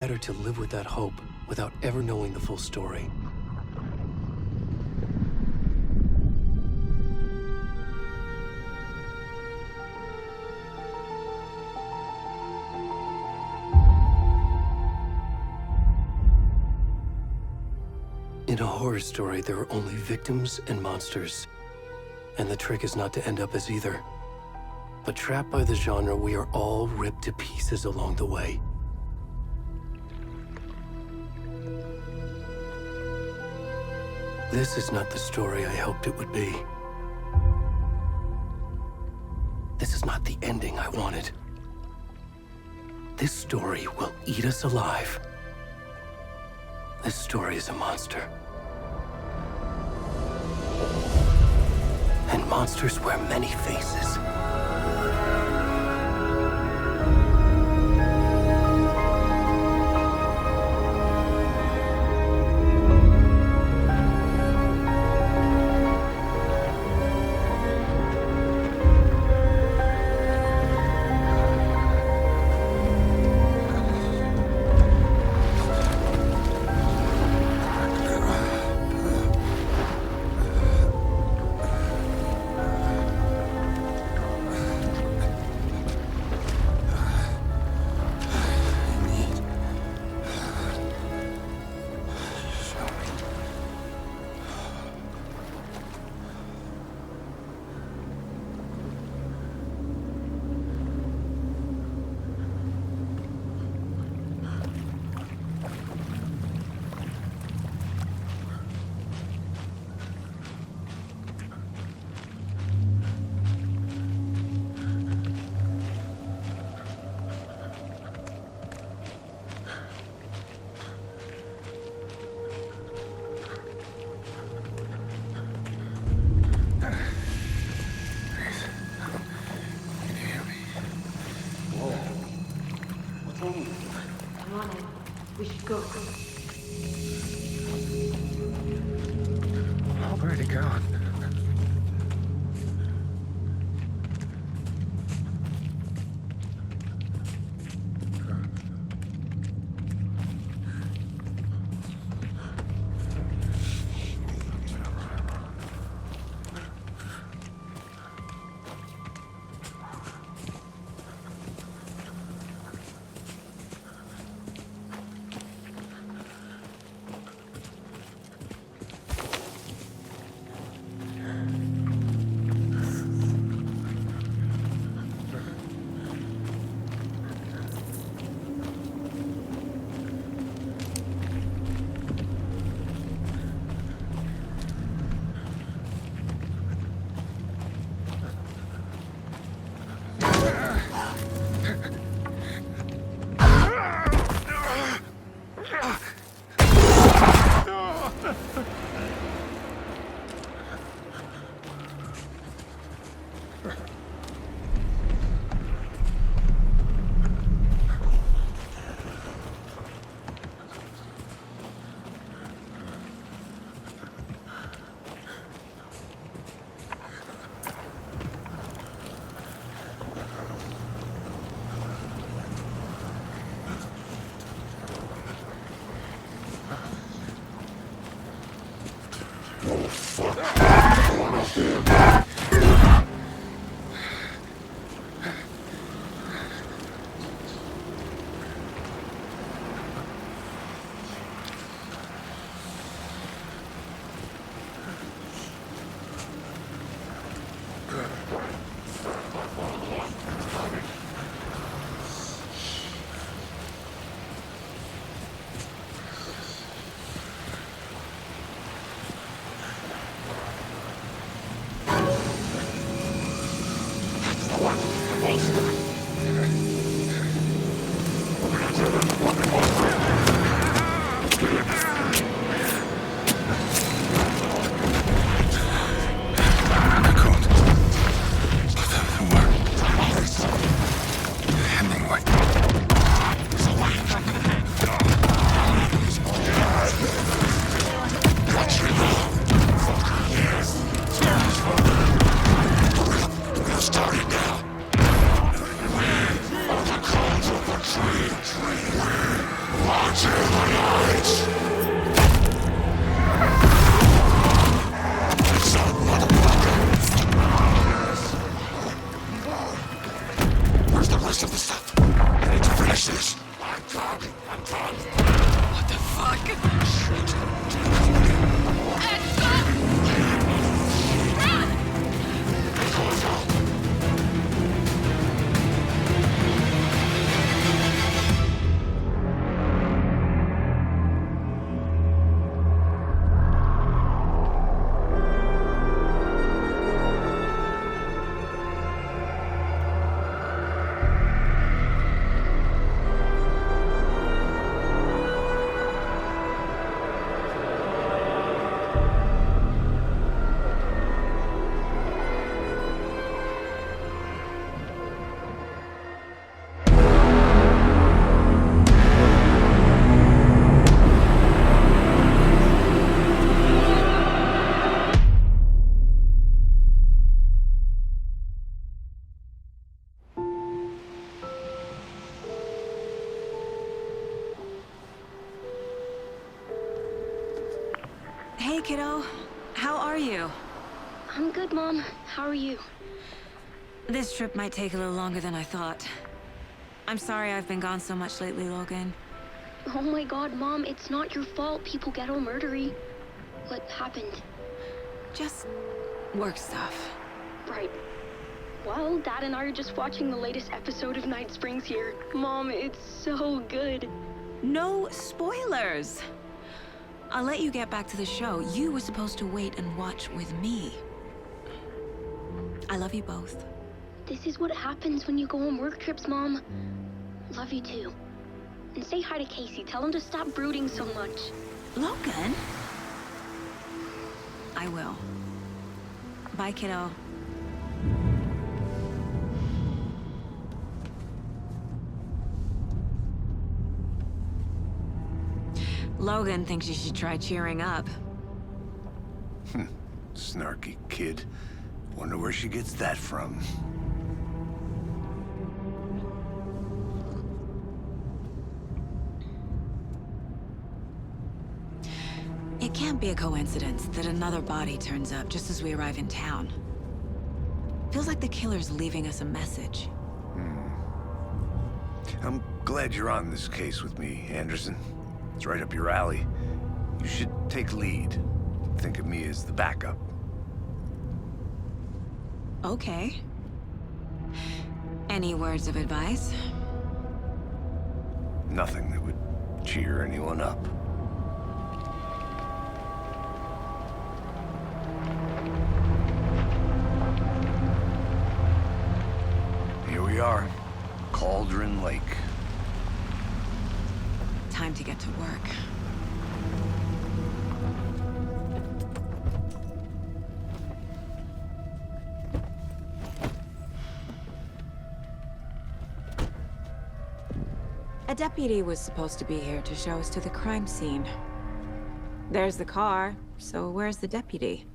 Better to live with that hope without ever knowing the full story. In a horror story, there are only victims and monsters. And the trick is not to end up as either. But trapped by the genre, we are all ripped to pieces along the way. This is not the story I hoped it would be. This is not the ending I wanted. This story will eat us alive. This story is a monster. And monsters wear many faces. Come on in. We should go. Where'd it go? Where's the rest of the stuff? I need to finish this. What the fuck? Hey, kiddo. How are you? I'm good, Mom. How are you? This trip might take a little longer than I thought. I'm sorry I've been gone so much lately, Logan. Oh my god, Mom, it's not your fault people get all murdery. What happened? Just work stuff. Right. Well, Dad and I are just watching the latest episode of Night Springs here. Mom, it's so good. No spoilers! I'll let you get back to the show. You were supposed to wait and watch with me. I love you both. This is what happens when you go on work trips, Mom. Love you too. And say hi to Casey. Tell him to stop brooding so much. Logan? I will. Bye, kiddo. Logan thinks you should try cheering up. Snarky kid. Wonder where she gets that from. It can't be a coincidence that another body turns up just as we arrive in town. Feels like the killer's leaving us a message. I'm glad you're on this case with me, Anderson. It's right up your alley. You should take lead. Think of me as the backup. Okay. Any words of advice? Nothing that would cheer anyone up. Here we are. Cauldron Lake. Time to get to work. A deputy was supposed to be here to show us to the crime scene. There's the car, so where's the deputy?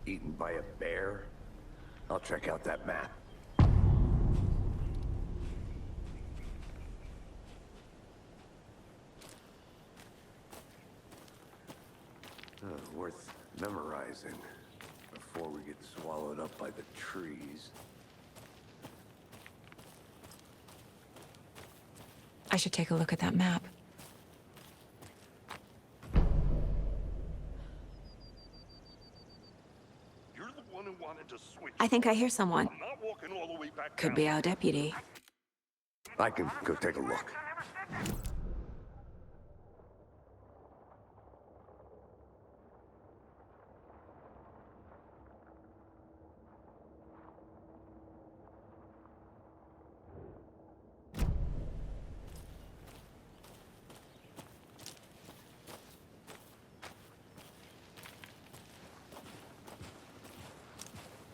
Eaten by a bear? I'll check out that map. Worth memorizing before we get swallowed up by the trees. I should take a look at that map. You're the one who wanted to switch. I think I hear someone. I'm not walking all the way back Could down. be our deputy. I can go take a look.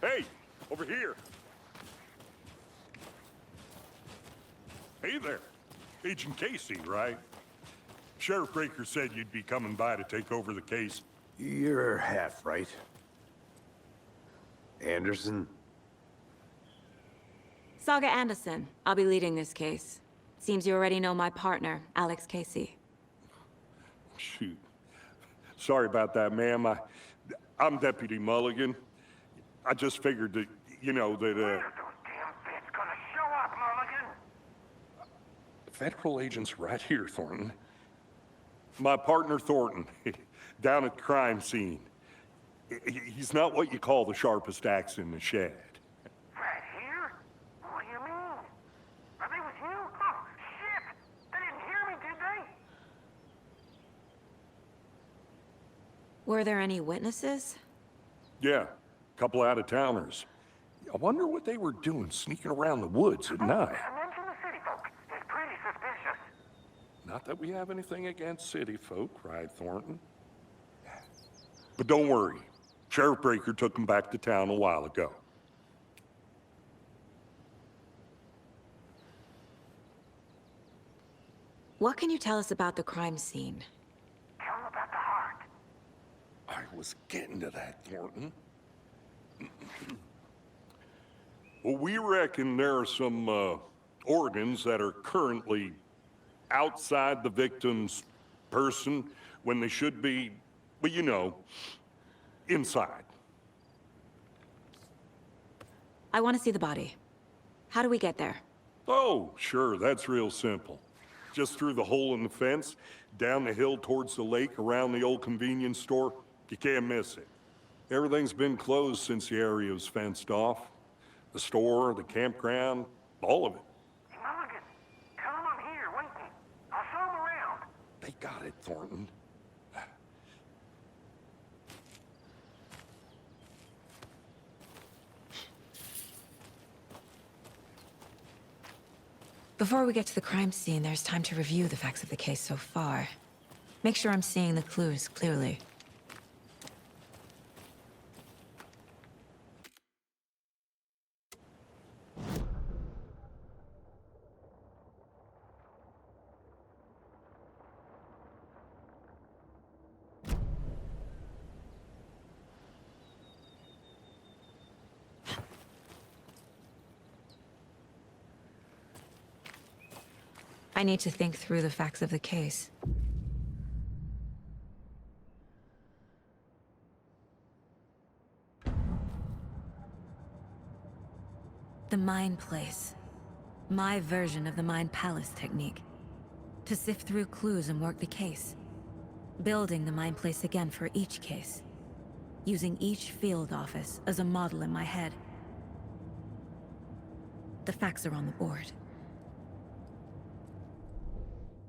Hey, over here. Hey there. Agent Casey, right? Sheriff Breaker said you'd be coming by to take over the case. You're half right. Anderson? Saga Anderson. I'll be leading this case. Seems you already know my partner, Alex Casey. Shoot. Sorry about that, ma'am. I'm Deputy Mulligan. I just figured that, that, When are those damn feds gonna show up, Mulligan? federal agent's right here, Thornton. My partner, Thornton, down at the crime scene. He's not what you call the sharpest axe in the shed. Right here? What do you mean? Are they with you? Oh, shit! They didn't hear me, did they? Were there any witnesses? Yeah, a couple out-of-towners. I wonder what they were doing sneaking around the woods at night. Mention the city folk. It's pretty suspicious. Not that we have anything against city folk, cried Thornton. But don't worry. Sheriff Breaker took them back to town a while ago. What can you tell us about the crime scene? Tell them about the heart. I was getting to that, Thornton. Well, we reckon there are some organs that are currently outside the victim's person when they should be, well, inside. I want to see the body. How do we get there? Oh, sure, that's real simple. Just through the hole in the fence, down the hill towards the lake, around the old convenience store. You can't miss it. Everything's been closed since the area was fenced off. The store, the campground, all of it. Hey, Mulligan, tell them I'm here, waiting. I'll show them around. They got it, Thornton. Before we get to the crime scene, there's time to review the facts of the case so far. Make sure I'm seeing the clues clearly. I need to think through the facts of the case. The Mind Place. My version of the Mind Palace technique. To sift through clues and work the case. Building the Mind Place again for each case. Using each field office as a model in my head. The facts are on the board.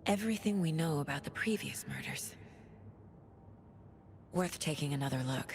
Everything we know about the previous murders. Worth taking another look.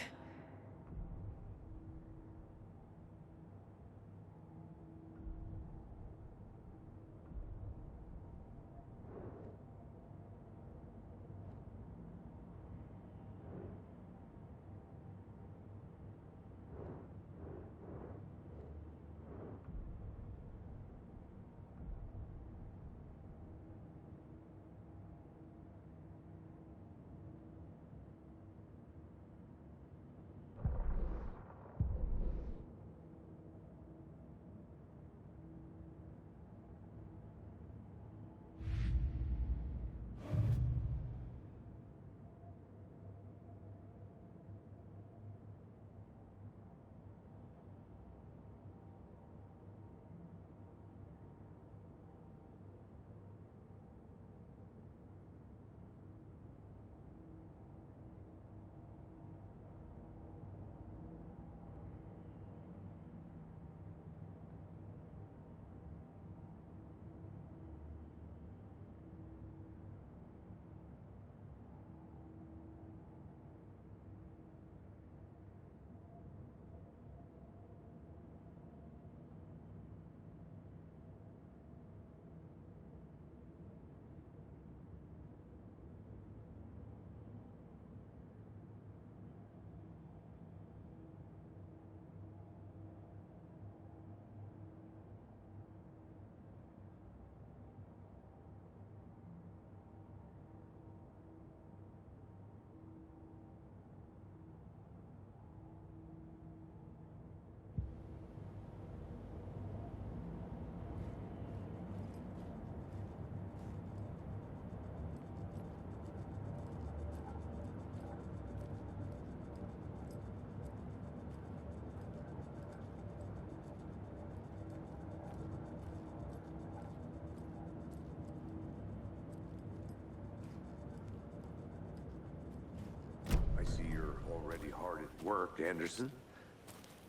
Already hard at work, Anderson.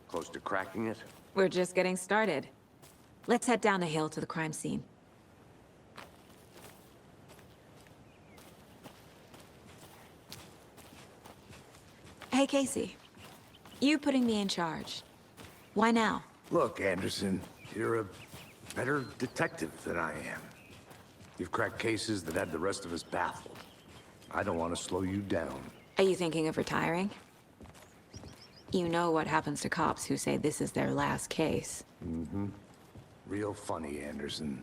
Close to cracking it? We're just getting started. Let's head down the hill to the crime scene. Hey, Casey. You putting me in charge. Why now? Look, Anderson, you're a better detective than I am. You've cracked cases that had the rest of us baffled. I don't want to slow you down. Are you thinking of retiring? You know what happens to cops who say this is their last case. Mm-hmm. Real funny, Anderson.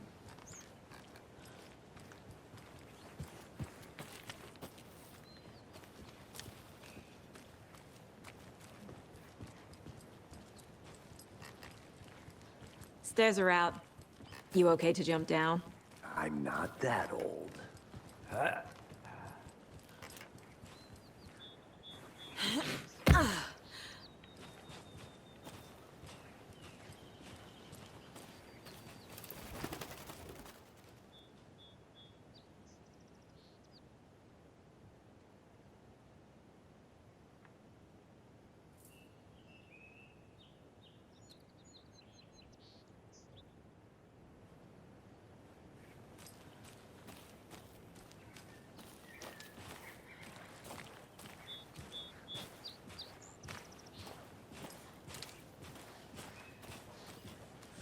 Stairs are out. You okay to jump down? I'm not that old.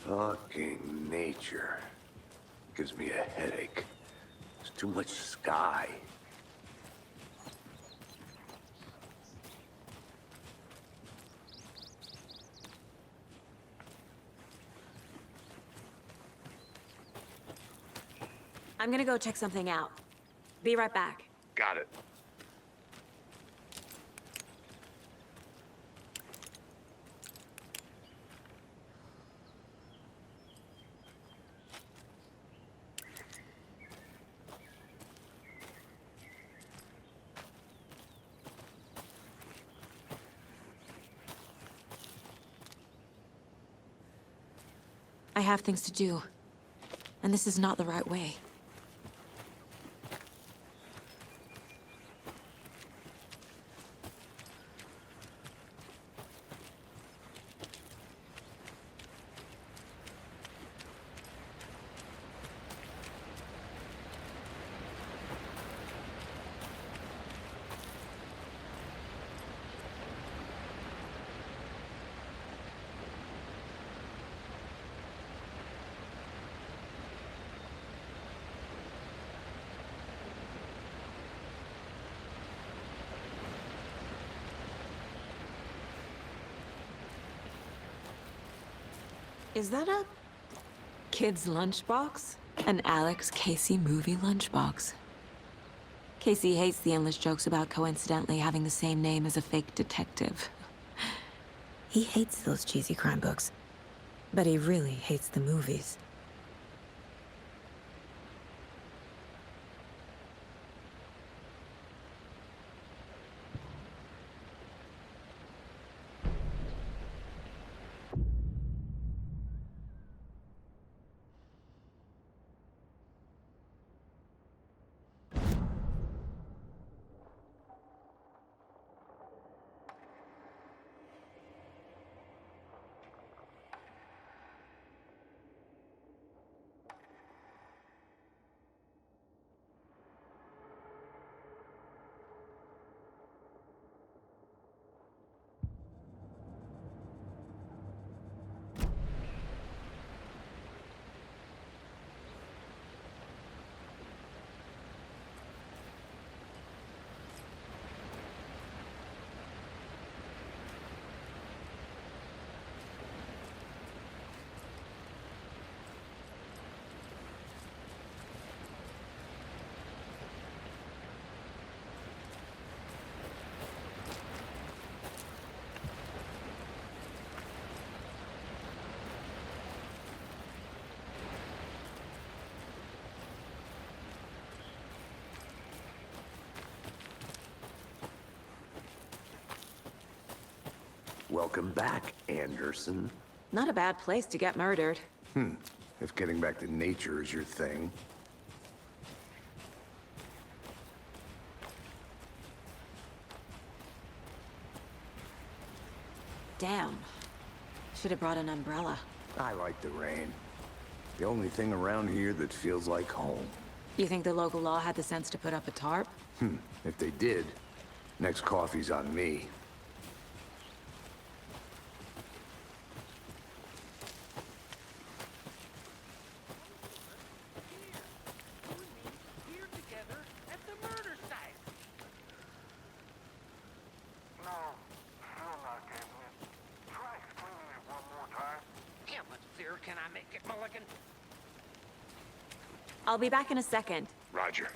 Fucking nature. Gives me a headache. There's too much sky. I'm gonna go check something out. Be right back. Got it. I have things to do. And this is not the right way. Is that a kid's lunchbox? An Alex Casey movie lunchbox. Casey hates the endless jokes about coincidentally having the same name as a fake detective. He hates those cheesy crime books, but he really hates the movies. Welcome back, Anderson. Not a bad place to get murdered. If getting back to nature is your thing. Damn. Should have brought an umbrella. I like the rain. The only thing around here that feels like home. You think the local law had the sense to put up a tarp? If they did, next coffee's on me. Here together at the murder site. No, still not getting it. Try explaining it one more time. How much clearer can I make it, Mulligan? I'll be back in a second. Roger.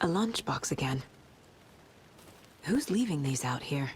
A lunchbox again. Who's leaving these out here?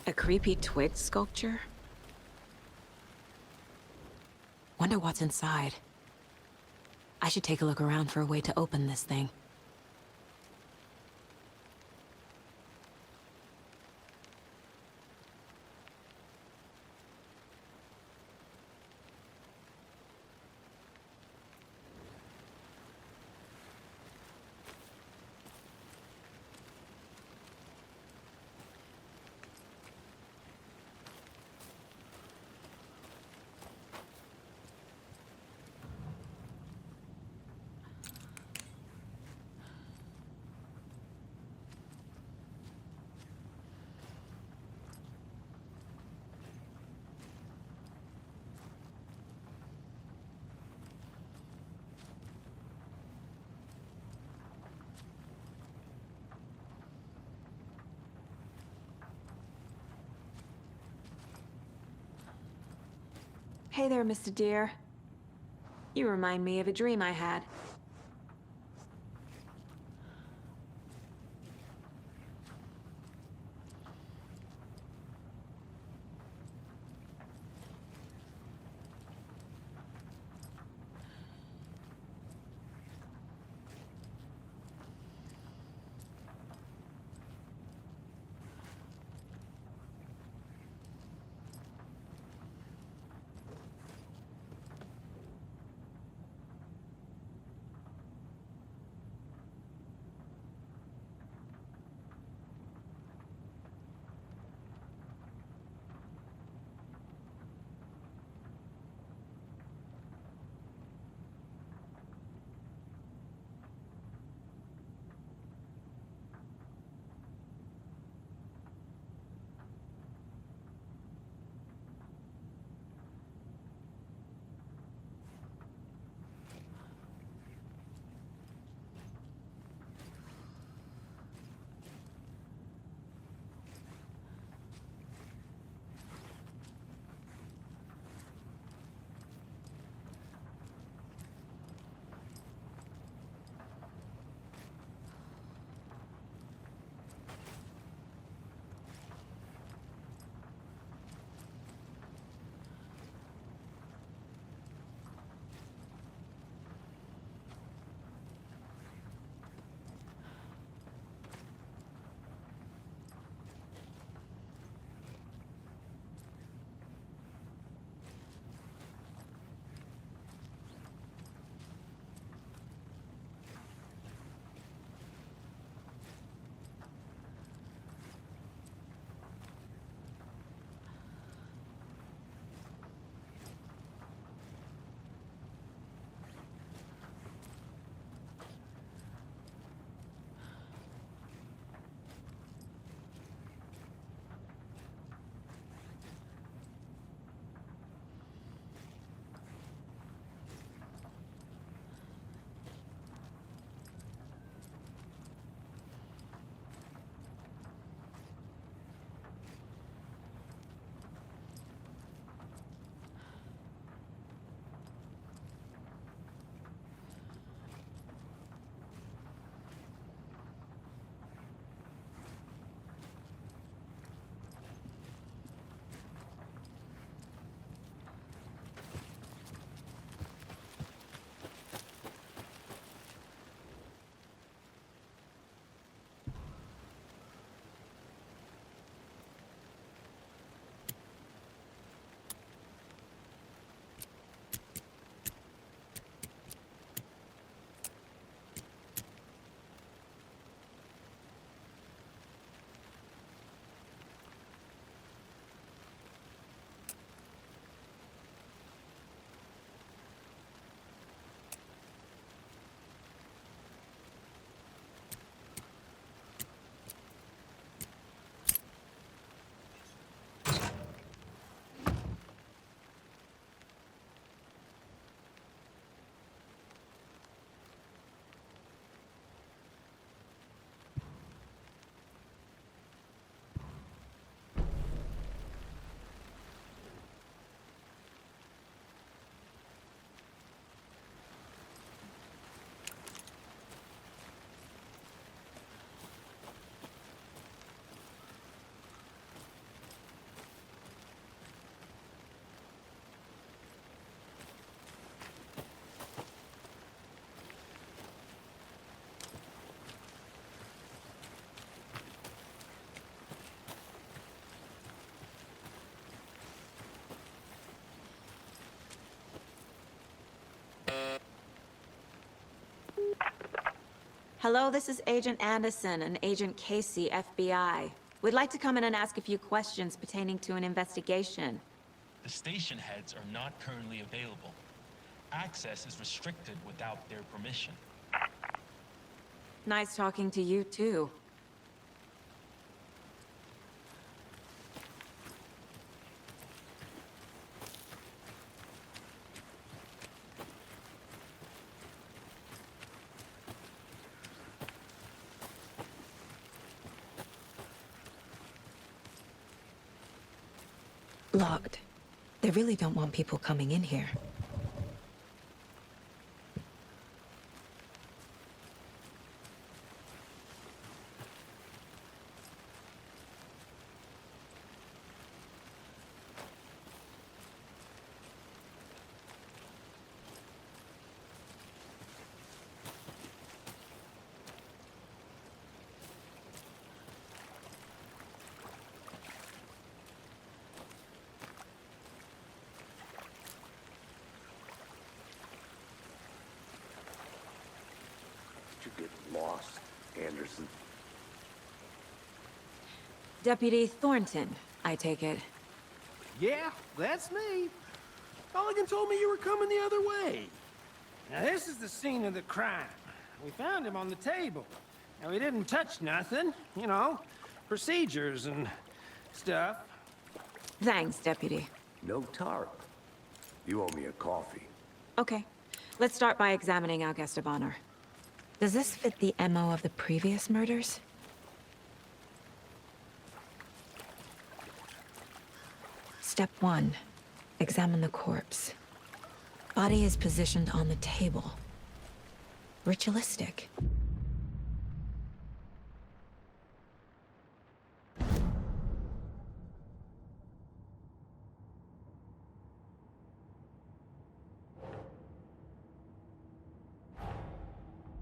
A creepy twig sculpture? Wonder what's inside. I should take a look around for a way to open this thing. Hey there, Mr. Deer. You remind me of a dream I had. Hello, this is Agent Anderson and Agent Casey, FBI. We'd like to come in and ask a few questions pertaining to an investigation. The station heads are not currently available. Access is restricted without their permission. Nice talking to you, too. Locked. They really don't want people coming in here. You get lost, Anderson. Deputy Thornton, I take it. Yeah, that's me. Mulligan told me you were coming the other way. Now, this is the scene of the crime. We found him on the table. And we didn't touch nothing, you know, procedures and stuff. Thanks, Deputy. No tarp. You owe me a coffee. Okay, let's start by examining our guest of honor. Does this fit the MO of the previous murders? Step 1. Examine the corpse. Body is positioned on the table. Ritualistic.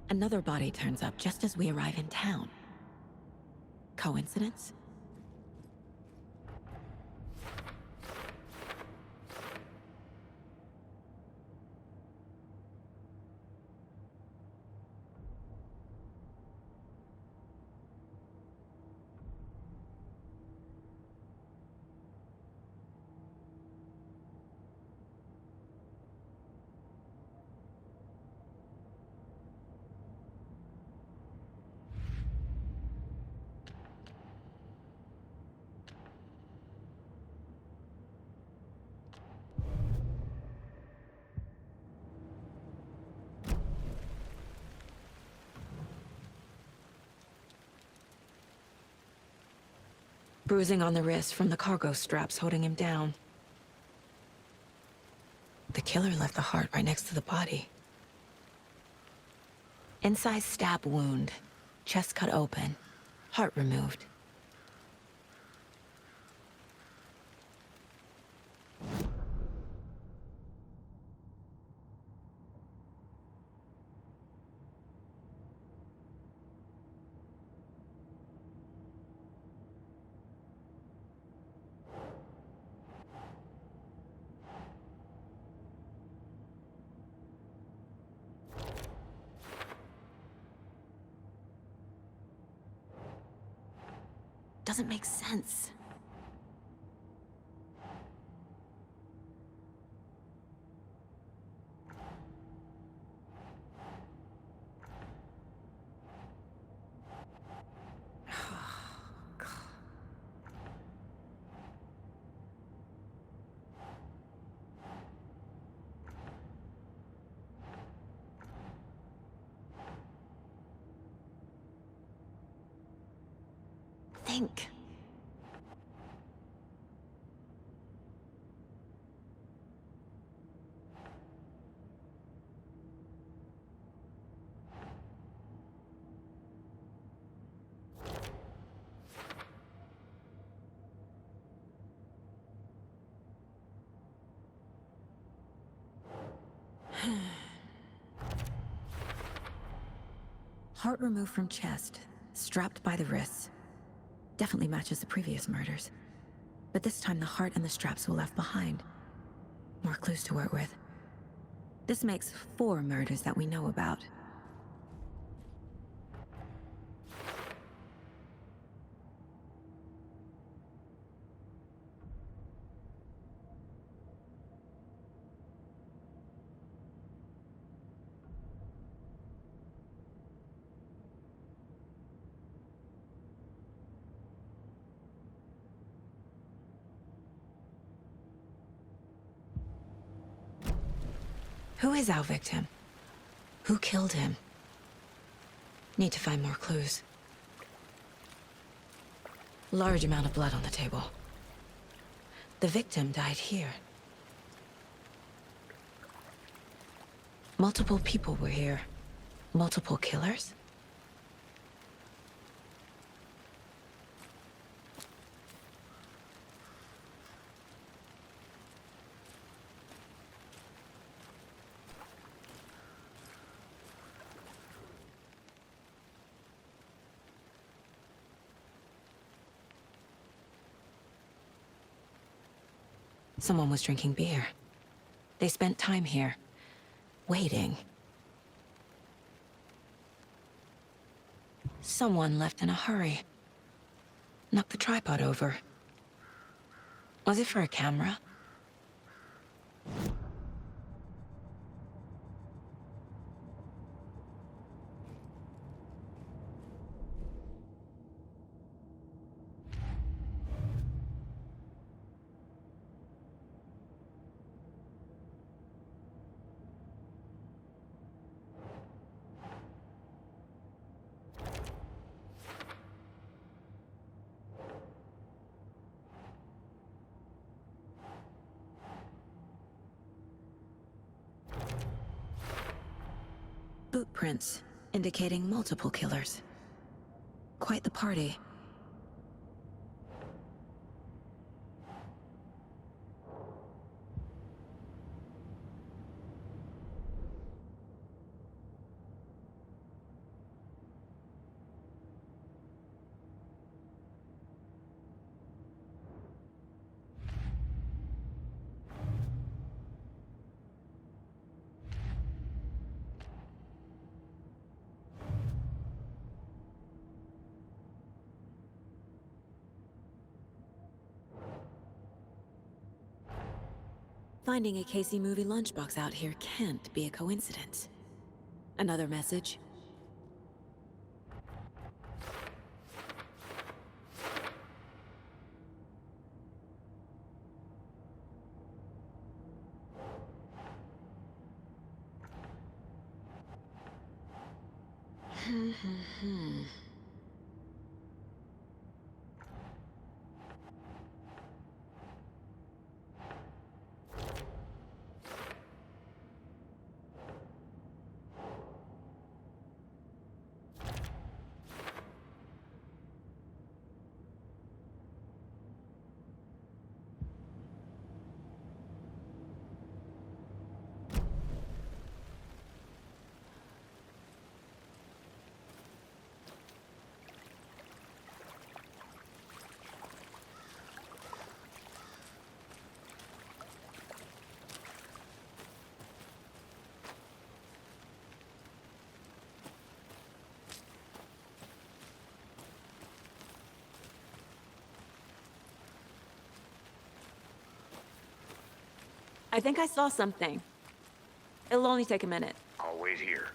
Another body turns up just as we arrive in town. Coincidence? Bruising on the wrist from the cargo straps holding him down. The killer left the heart right next to the body. Inside stab wound, chest cut open, heart removed. Doesn't make sense. Think. Heart removed from chest, strapped by the wrists. Definitely matches the previous murders. But this time the heart and the straps were left behind. More clues to work with. This makes 4 murders that we know about. Who is our victim? Who killed him? Need to find more clues. Large amount of blood on the table. The victim died here. Multiple people were here. Multiple killers? Someone was drinking beer. They spent time here, waiting. Someone left in a hurry. Knocked the tripod over. Was it for a camera? Boot prints, indicating multiple killers. Quite the party. Finding a Casey movie lunchbox out here can't be a coincidence. Another message? I think I saw something. It'll only take a minute. I'll wait here.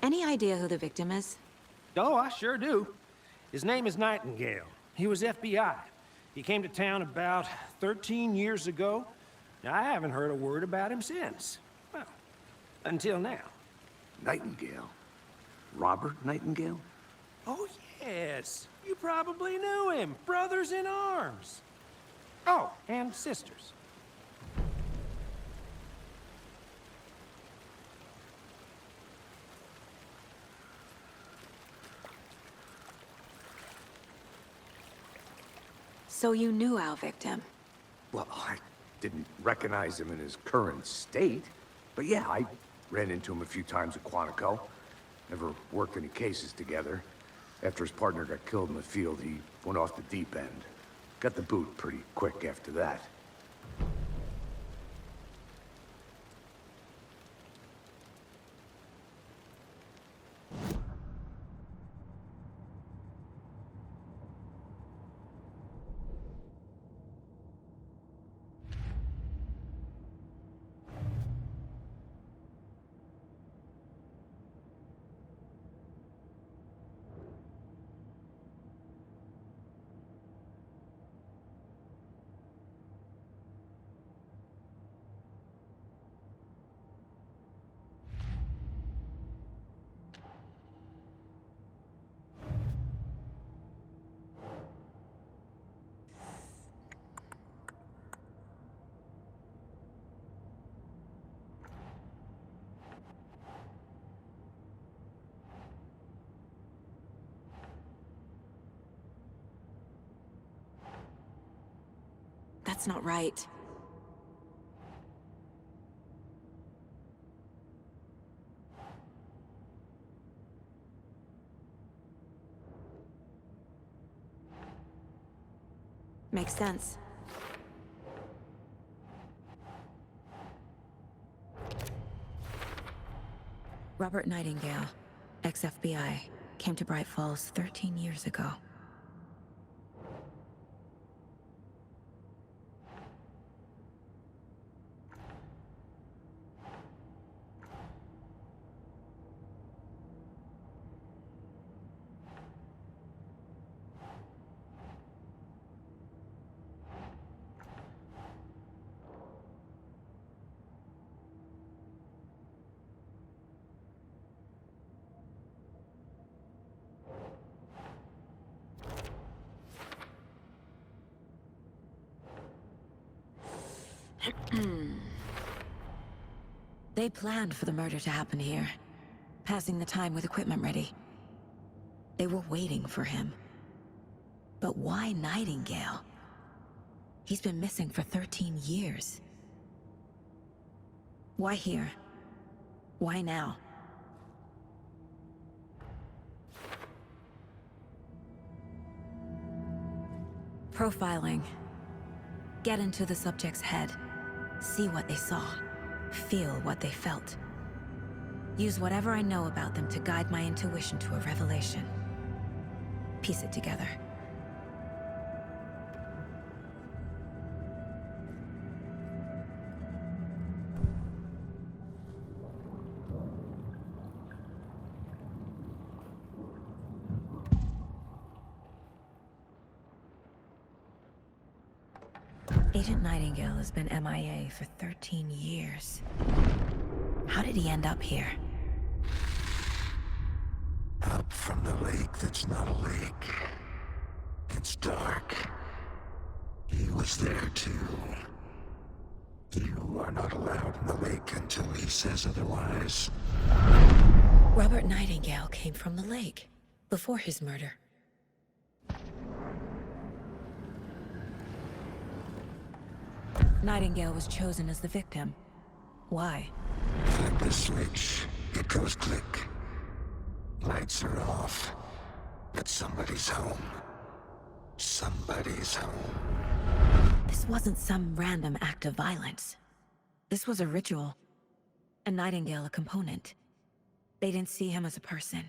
Any idea who the victim is? Oh, I sure do. His name is Nightingale. He was FBI. He came to town about 13 years ago. Now, I haven't heard a word about him since. Well, until now. Nightingale? Robert Nightingale? Oh, yes. You probably knew him. Brothers in arms. Oh, and sisters. So you knew our victim? Well, I didn't recognize him in his current state. But yeah, I ran into him a few times at Quantico. Never worked any cases together. After his partner got killed in the field, he went off the deep end. Got the boot pretty quick after that. That's not right. Makes sense. Robert Nightingale, ex-FBI, came to Bright Falls 13 years ago. They planned for the murder to happen here, passing the time with equipment ready. They were waiting for him. But why Nightingale? He's been missing for 13 years. Why here? Why now? Profiling. Get into the subject's head. See what they saw. Feel what they felt. Use whatever I know about them to guide my intuition to a revelation. Piece it together. Agent Nightingale has been MIA for 13 years. How did he end up here? Up from the lake that's not a lake. It's dark. He was there too. You are not allowed in the lake until he says otherwise. Robert Nightingale came from the lake, before his murder. Nightingale was chosen as the victim. Why? Flip the switch, it goes click. Lights are off, but somebody's home. Somebody's home. This wasn't some random act of violence. This was a ritual. And Nightingale a component. They didn't see him as a person.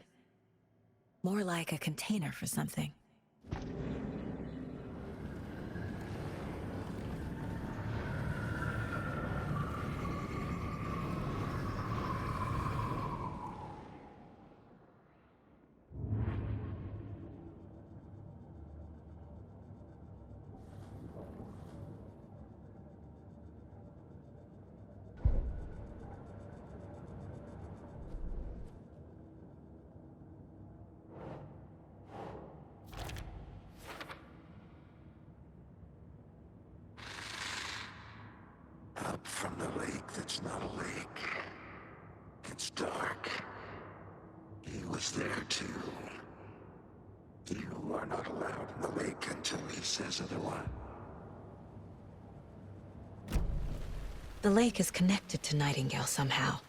More like a container for something. Up from the lake that's not a lake. It's dark. He was there too. You are not allowed in the lake until he says otherwise. The lake is connected to Nightingale somehow.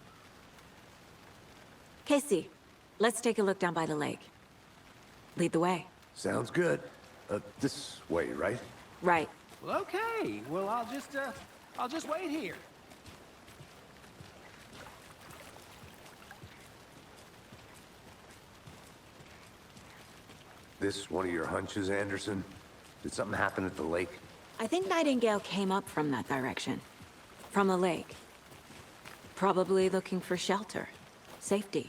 Casey, let's take a look down by the lake. Lead the way. Sounds good. This way, right? Right. Well, okay. Well, I'll just wait here. This one of your hunches, Anderson? Did something happen at the lake? I think Nightingale came up from that direction. From the lake. Probably looking for shelter. Safety.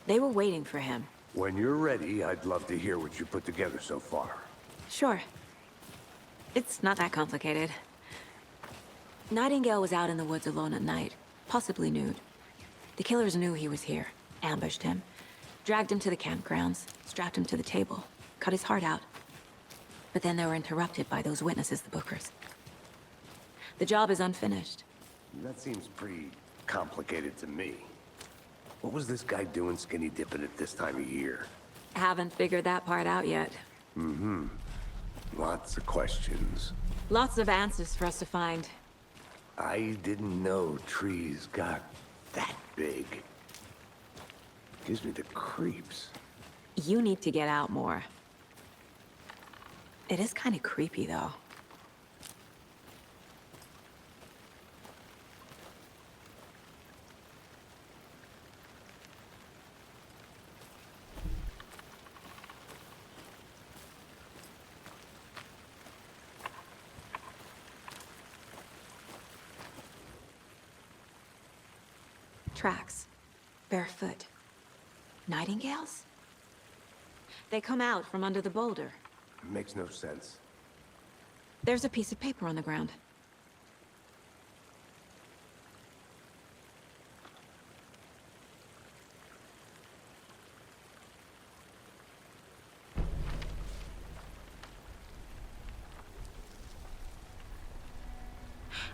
They were waiting for him. When you're ready, I'd love to hear what you put together so far. Sure. It's not that complicated. Nightingale was out in the woods alone at night, possibly nude. The killers knew he was here, ambushed him, dragged him to the campgrounds, strapped him to the table, cut his heart out. But then they were interrupted by those witnesses, the Bookers. The job is unfinished. That seems pretty complicated to me. What was this guy doing skinny dipping at this time of year? Haven't figured that part out yet. Mm-hmm. Lots of questions. Lots of answers for us to find. I didn't know trees got that big. Gives me the creeps. You need to get out more. It is kind of creepy, though. Tracks. Barefoot. Nightingales? They come out from under the boulder. Makes no sense. There's a piece of paper on the ground.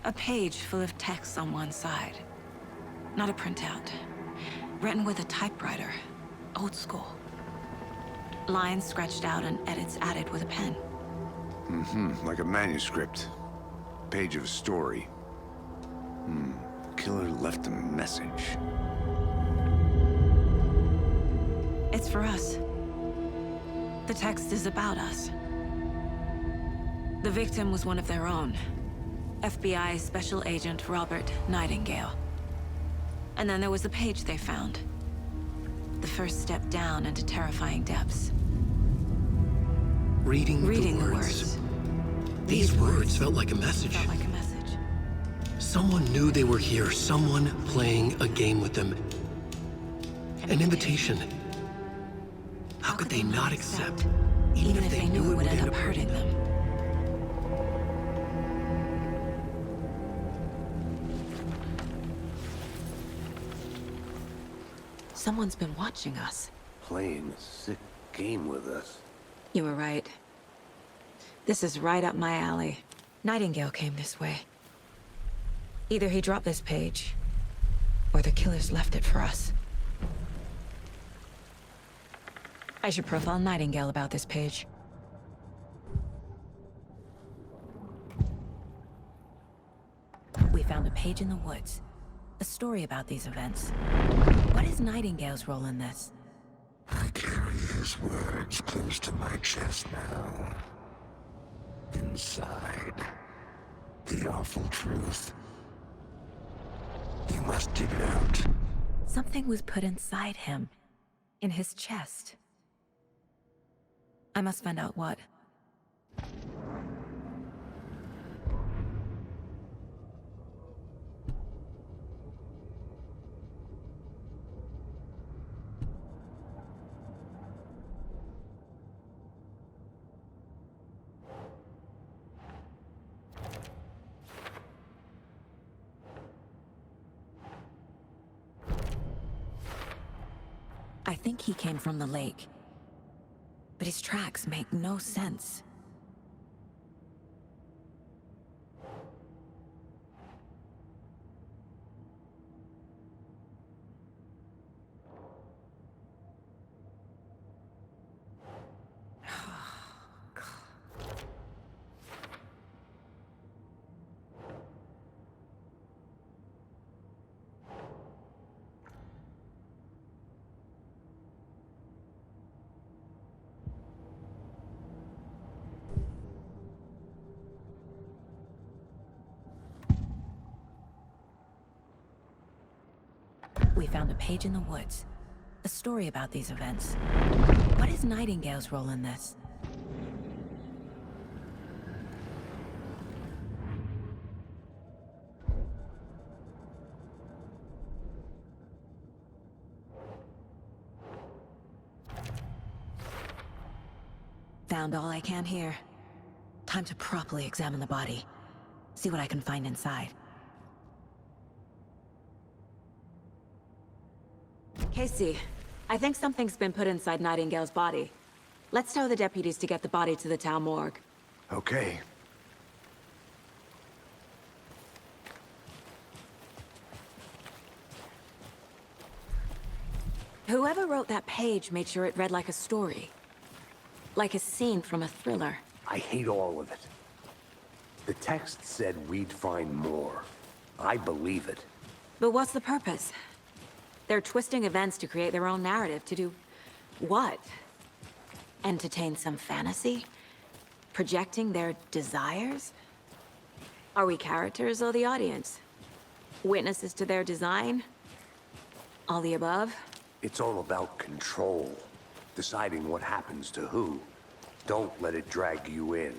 A page full of text on one side. Not a printout. Written with a typewriter. Old school. Lines scratched out and edits added with a pen. Mm-hmm, like a manuscript. Page of a story. Killer left a message. It's for us. The text is about us. The victim was one of their own. FBI Special Agent Robert Nightingale. And then there was the page they found. The first step down into terrifying depths. Reading the words. These words felt like a message. Felt like a message. Someone knew they were here. Someone playing a game with them. An invitation. How could they not accept, even if they knew it would end up hurting them? Someone's been watching us. Playing a sick game with us. You were right. This is right up my alley. Nightingale came this way. Either he dropped this page, or the killers left it for us. I should profile Nightingale about this page. We found a page in the woods. A story about these events. What is Nightingale's role in this? I carry his words close to my chest now. Inside, the awful truth. You must dig it out. Something was put inside him. In his chest. I must find out what. I think he came from the lake. But his tracks make no sense. We found a page in the woods. A story about these events. What is Nightingale's role in this? Found all I can here. Time to properly examine the body. See what I can find inside. Casey, I think something's been put inside Nightingale's body. Let's tell the deputies to get the body to the town morgue. Okay. Whoever wrote that page made sure it read like a story. Like a scene from a thriller. I hate all of it. The text said we'd find more. I believe it. But what's the purpose? They're twisting events to create their own narrative to do... what? Entertain some fantasy? Projecting their desires? Are we characters or the audience? Witnesses to their design? All the above? It's all about control. Deciding what happens to who. Don't let it drag you in.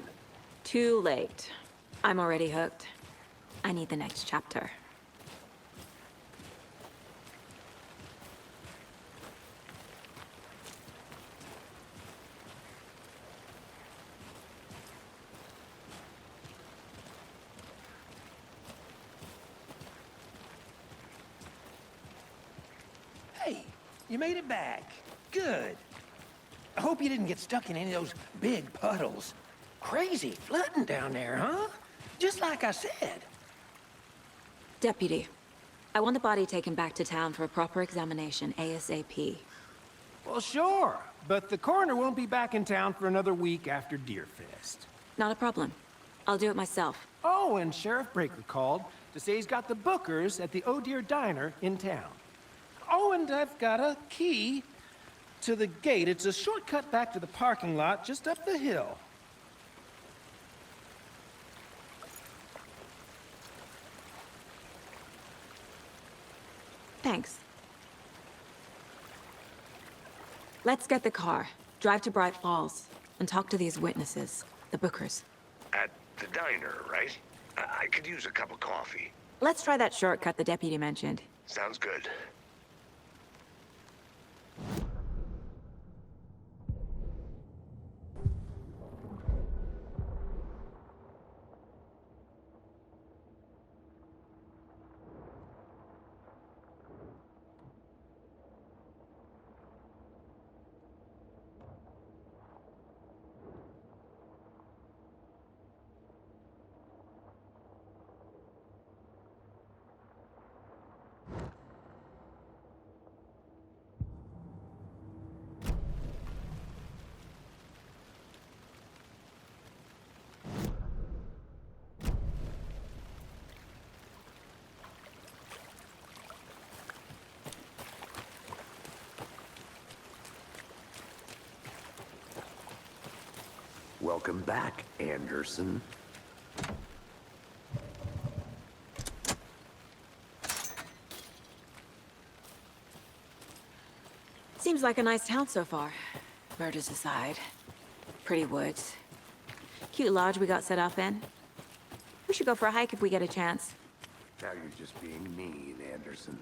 Too late. I'm already hooked. I need the next chapter. Hey, you made it back. Good. I hope you didn't get stuck in any of those big puddles. Crazy flooding down there, huh? Just like I said. Deputy, I want the body taken back to town for a proper examination ASAP. Well, sure. But the coroner won't be back in town for another week after Deerfest. Not a problem. I'll do it myself. Oh, and Sheriff Breaker called to say he's got the Bookers at the Oh Dear Diner in town. Oh, and I've got a key to the gate. It's a shortcut back to the parking lot just up the hill. Thanks. Let's get the car, drive to Bright Falls, and talk to these witnesses, the Bookers. At the diner, right? I could use a cup of coffee. Let's try that shortcut the deputy mentioned. Sounds good. Welcome back, Anderson. Seems like a nice town so far. Murders aside. Pretty woods. Cute lodge we got set up in. We should go for a hike if we get a chance. Now you're just being mean, Anderson.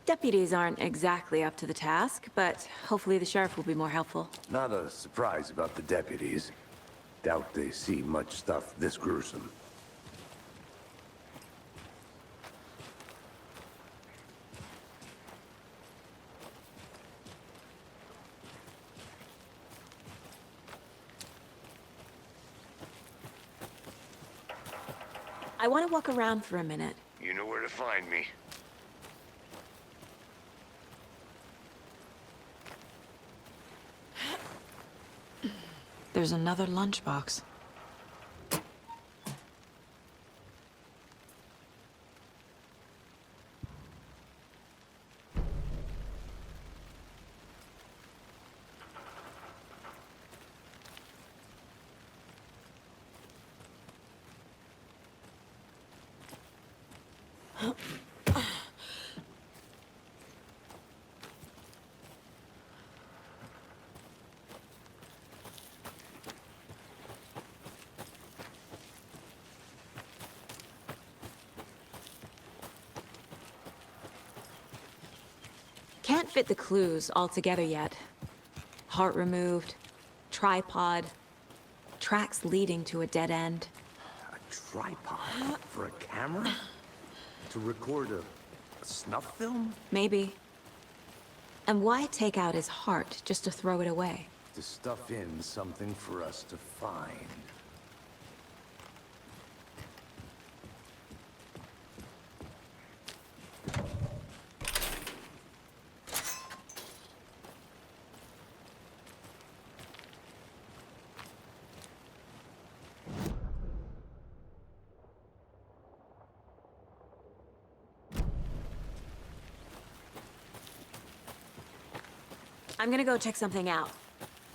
Deputies aren't exactly up to the task, but hopefully the sheriff will be more helpful. Not a surprise about the deputies. Doubt they see much stuff this gruesome. I want to walk around for a minute. You know where to find me. There's another lunchbox. fit the clues all together yet. Heart removed, tripod, tracks leading to a dead end. A tripod? For a camera? To record a snuff film? Maybe. And why take out his heart just to throw it away? To stuff in something for us to find. I'm gonna go check something out.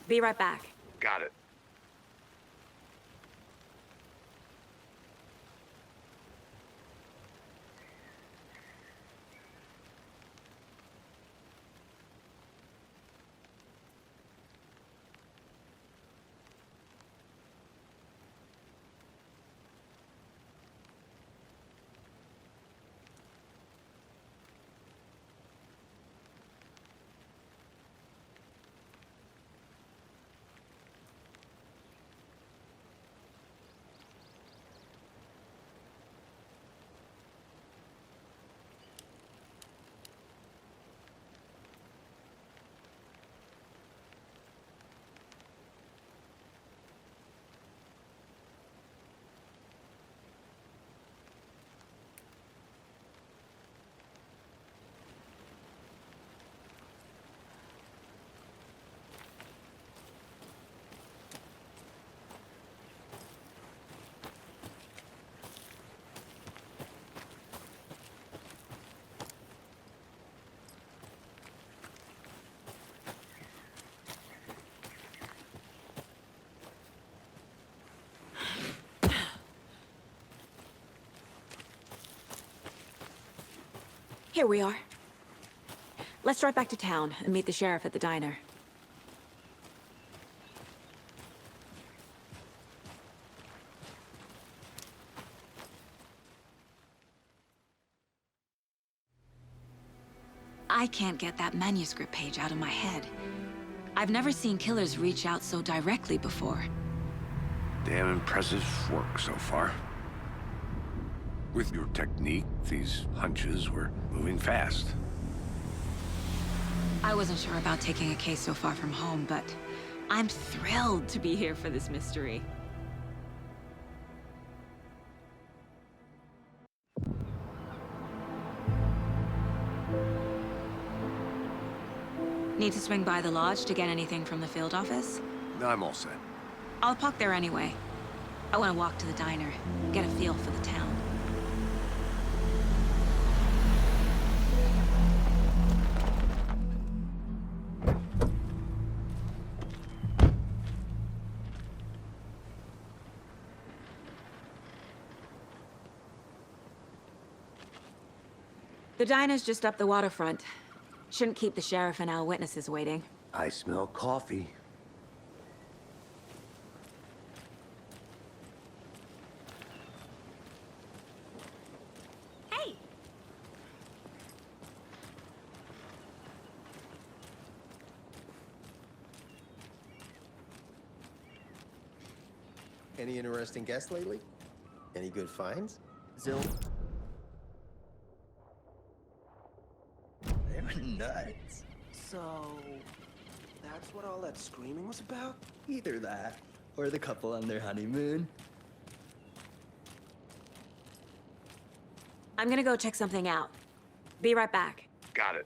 Be right back. Got it. Here we are. Let's drive back to town and meet the sheriff at the diner. I can't get that manuscript page out of my head. I've never seen killers reach out so directly before. Damn impressive work so far. With your technique, these hunches were moving fast. I wasn't sure about taking a case so far from home, but I'm thrilled to be here for this mystery. Need to swing by the lodge to get anything from the field office? I'm all set. I'll park there anyway. I want to walk to the diner, get a feel for the town. The diner's just up the waterfront. Shouldn't keep the sheriff and our witnesses waiting. I smell coffee. Hey! Any interesting guests lately? Any good finds? Zill. They were nuts. So, that's what all that screaming was about? Either that, or the couple on their honeymoon. I'm gonna go check something out. Be right back. Got it.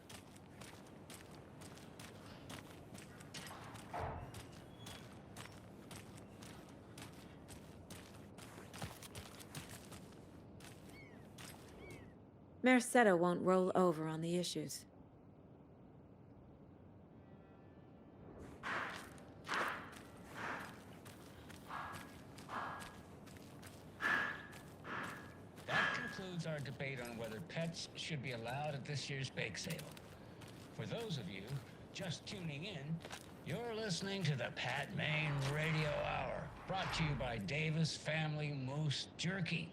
Merceda won't roll over on the issues. That concludes our debate on whether pets should be allowed at this year's bake sale. For those of you just tuning in, you're listening to the Pat Maine Radio Hour, brought to you by Davis Family Moose Jerky.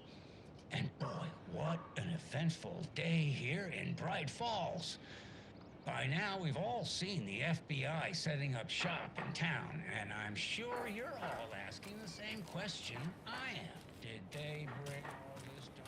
And boy, what an eventful day here in Bright Falls. By now, we've all seen the FBI setting up shop in town, and I'm sure you're all asking the same question I am. Did they bring all this down?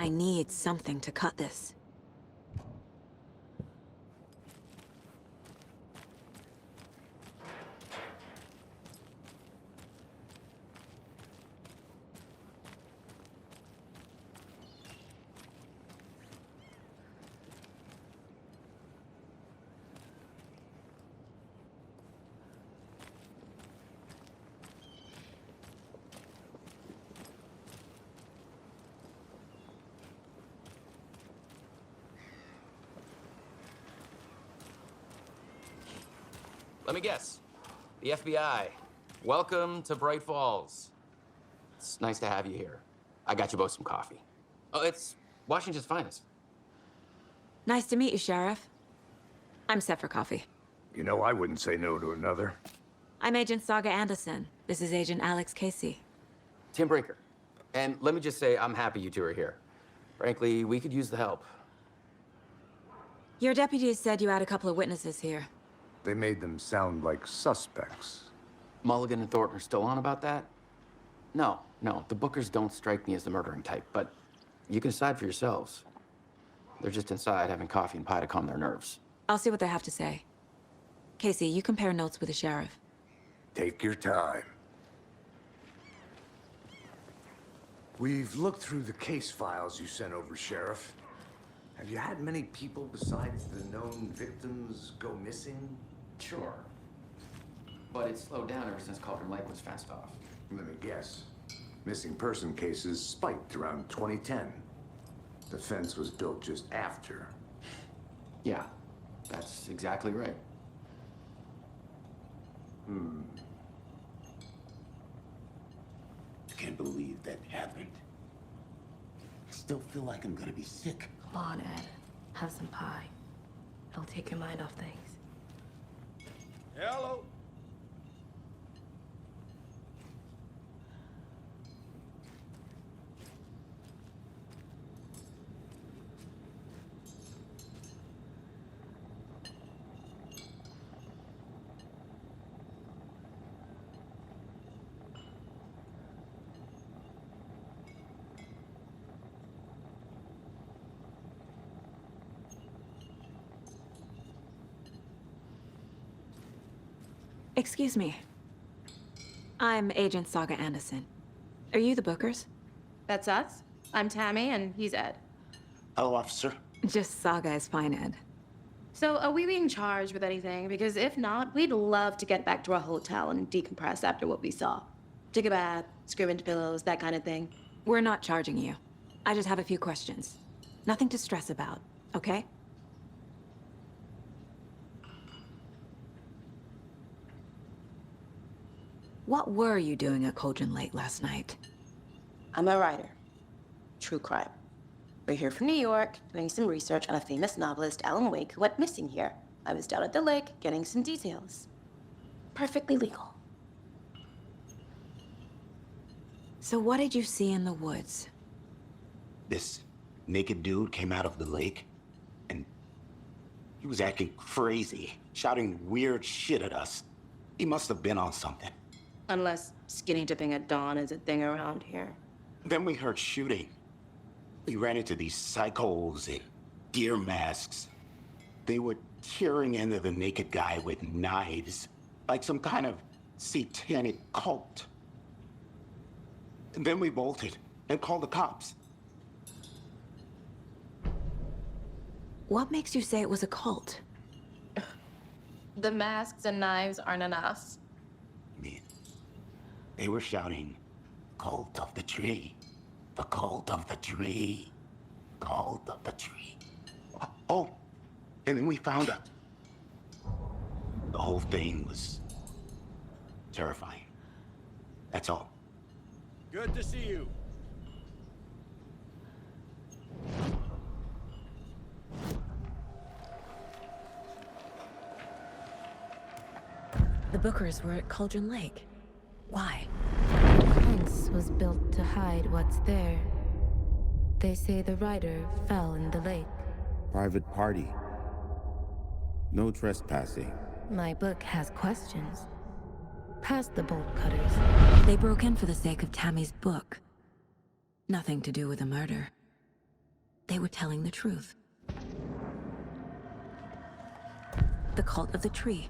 I need something to cut this. Let me guess. The FBI. Welcome to Bright Falls. It's nice to have you here. I got you both some coffee. Oh, it's Washington's finest. Nice to meet you, Sheriff. I'm set for coffee. You know, I wouldn't say no to another. I'm Agent Saga Anderson. This is Agent Alex Casey. Tim Brinker. And let me just say, I'm happy you two are here. Frankly, we could use the help. Your deputies said you had a couple of witnesses here. They made them sound like suspects. Mulligan and Thornton are still on about that? No, the Bookers don't strike me as the murdering type, but you can decide for yourselves. They're just inside having coffee and pie to calm their nerves. I'll see what they have to say. Casey, you compare notes with the sheriff. Take your time. We've looked through the case files you sent over, Sheriff. Have you had many people besides the known victims go missing? Sure. But it's slowed down ever since Cauldron Lake was fenced off. Let me guess. Missing person cases spiked around 2010. The fence was built just after. Yeah, that's exactly right. I can't believe that happened. I still feel like I'm gonna be sick. Come on, Ed. Have some pie. It'll take your mind off things. Hello. Excuse me. I'm Agent Saga Anderson. Are you the Bookers? That's us. I'm Tammy, and he's Ed. Hello, officer. Just Saga is fine, Ed. So, are we being charged with anything? Because if not, we'd love to get back to our hotel and decompress after what we saw. Take a bath, scream into pillows, that kind of thing. We're not charging you. I just have a few questions. Nothing to stress about, okay? What were you doing at Cauldron Lake last night? I'm a writer. True crime. We're here from New York, doing some research on a famous novelist, Alan Wake, who went missing here. I was down at the lake, getting some details. Perfectly legal. So what did you see in the woods? This naked dude came out of the lake, and he was acting crazy, shouting weird shit at us. He must have been on something. Unless skinny dipping at dawn is a thing around here. Then we heard shooting. We ran into these psychos in deer masks. They were tearing into the naked guy with knives, like some kind of satanic cult. And then we bolted and called the cops. What makes you say it was a cult? The masks and knives aren't enough. They were shouting, "Cult of the tree, the cult of the tree, cult of the tree." Oh, and then we found out. The whole thing was terrifying. That's all. Good to see you. The Bookers were at Cauldron Lake. Why? The fence was built to hide what's there. They say the writer fell in the lake. Private party. No trespassing. My book has questions. Past the bolt cutters. They broke in for the sake of Tammy's book. Nothing to do with a murder. They were telling the truth. The cult of the tree.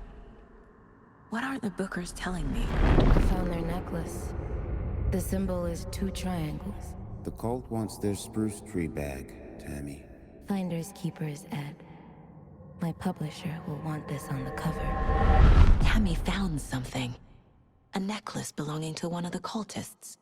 What aren't the Bookers telling me? I found their necklace. The symbol is 2 triangles. The cult wants their spruce tree bag, Tammy. Finders keepers, Ed. My publisher will want this on the cover. Tammy found something. A necklace belonging to one of the cultists.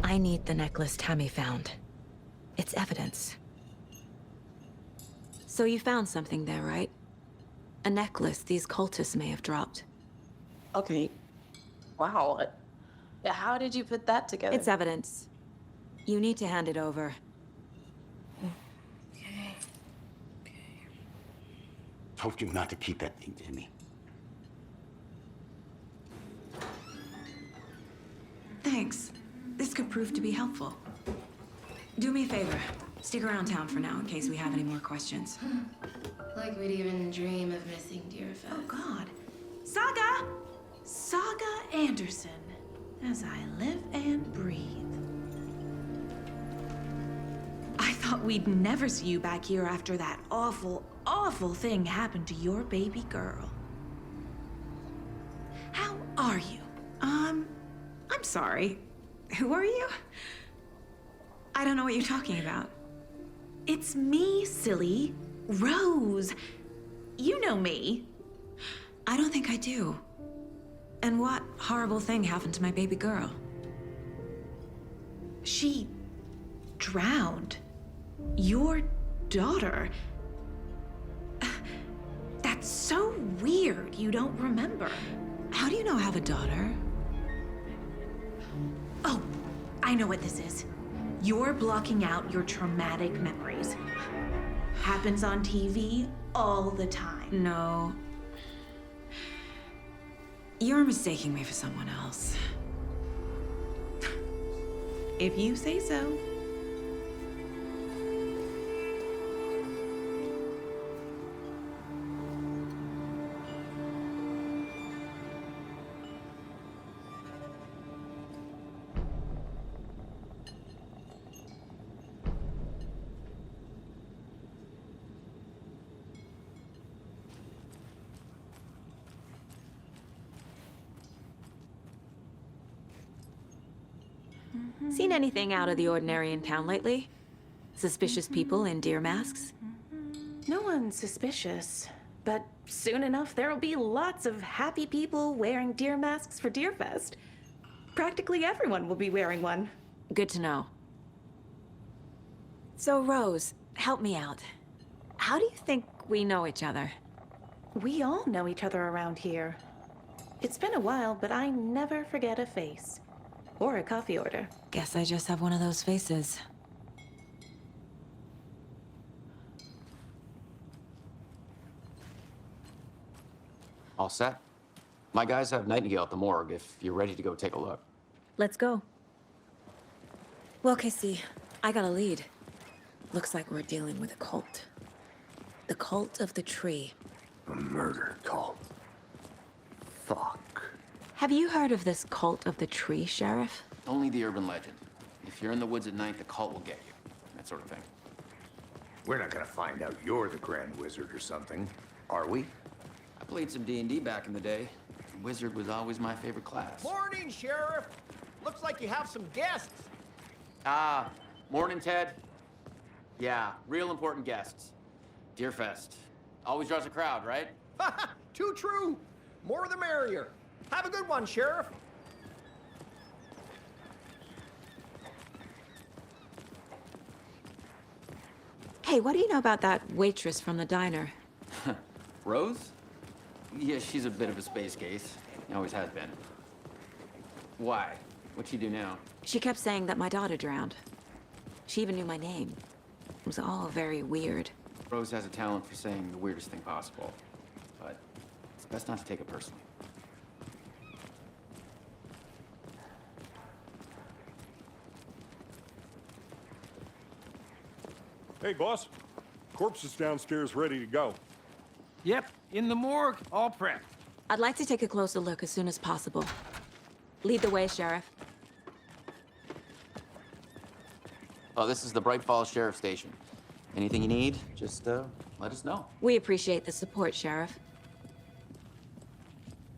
I need the necklace Tammy found. It's evidence. So you found something there, right? A necklace these cultists may have dropped. Okay. Wow. How did you put that together? It's evidence. You need to hand it over. Told you not to keep that thing, Timmy. Thanks. This could prove to be helpful. Do me a favor. Stick around town for now in case we have any more questions. Like we'd even dream of missing Deerfest. Oh, God. Saga! Saga Anderson. As I live and breathe. I thought we'd never see you back here after that awful, awful thing happened to your baby girl. How are you? I'm sorry. Who are you? I don't know what you're talking about. It's me, silly. Rose. You know me. I don't think I do. And what horrible thing happened to my baby girl? She drowned. Your daughter. That's so weird you don't remember. How do you know I have a daughter? Oh, I know what this is. You're blocking out your traumatic memories. Happens on TV all the time. No. You're mistaking me for someone else. If you say so. Seen anything out of the ordinary in town lately? Suspicious people in deer masks? No one's suspicious, but soon enough there'll be lots of happy people wearing deer masks for Deerfest. Practically everyone will be wearing one. Good to know. So, Rose, help me out. How do you think we know each other? We all know each other around here. It's been a while, but I never forget a face. Or a coffee order. Guess I just have one of those faces. All set? My guys have Nightingale at the morgue if you're ready to go take a look. Let's go. Well, Casey, I got a lead. Looks like we're dealing with a cult. The cult of the tree. A murder cult. Fuck. Have you heard of this cult of the tree, Sheriff? Only the urban legend. If you're in the woods at night, the cult will get you. That sort of thing. We're not gonna find out you're the Grand Wizard or something, are we? I played some D&D back in the day. Wizard was always my favorite class. Morning, Sheriff. Looks like you have some guests. Ah, morning, Ted. Yeah, real important guests. Deerfest. Always draws a crowd, right? Too true. More the merrier. Have a good one, Sheriff. Hey, what do you know about that waitress from the diner? Rose? Yeah, she's a bit of a space case. Always has been. Why? What'd she do now? She kept saying that my daughter drowned. She even knew my name. It was all very weird. Rose has a talent for saying the weirdest thing possible. But it's best not to take it personally. Hey, boss. Corpse is downstairs ready to go. Yep, in the morgue, all prepped. I'd like to take a closer look as soon as possible. Lead the way, Sheriff. Oh, this is the Bright Falls Sheriff Station. Anything you need, just let us know. We appreciate the support, Sheriff.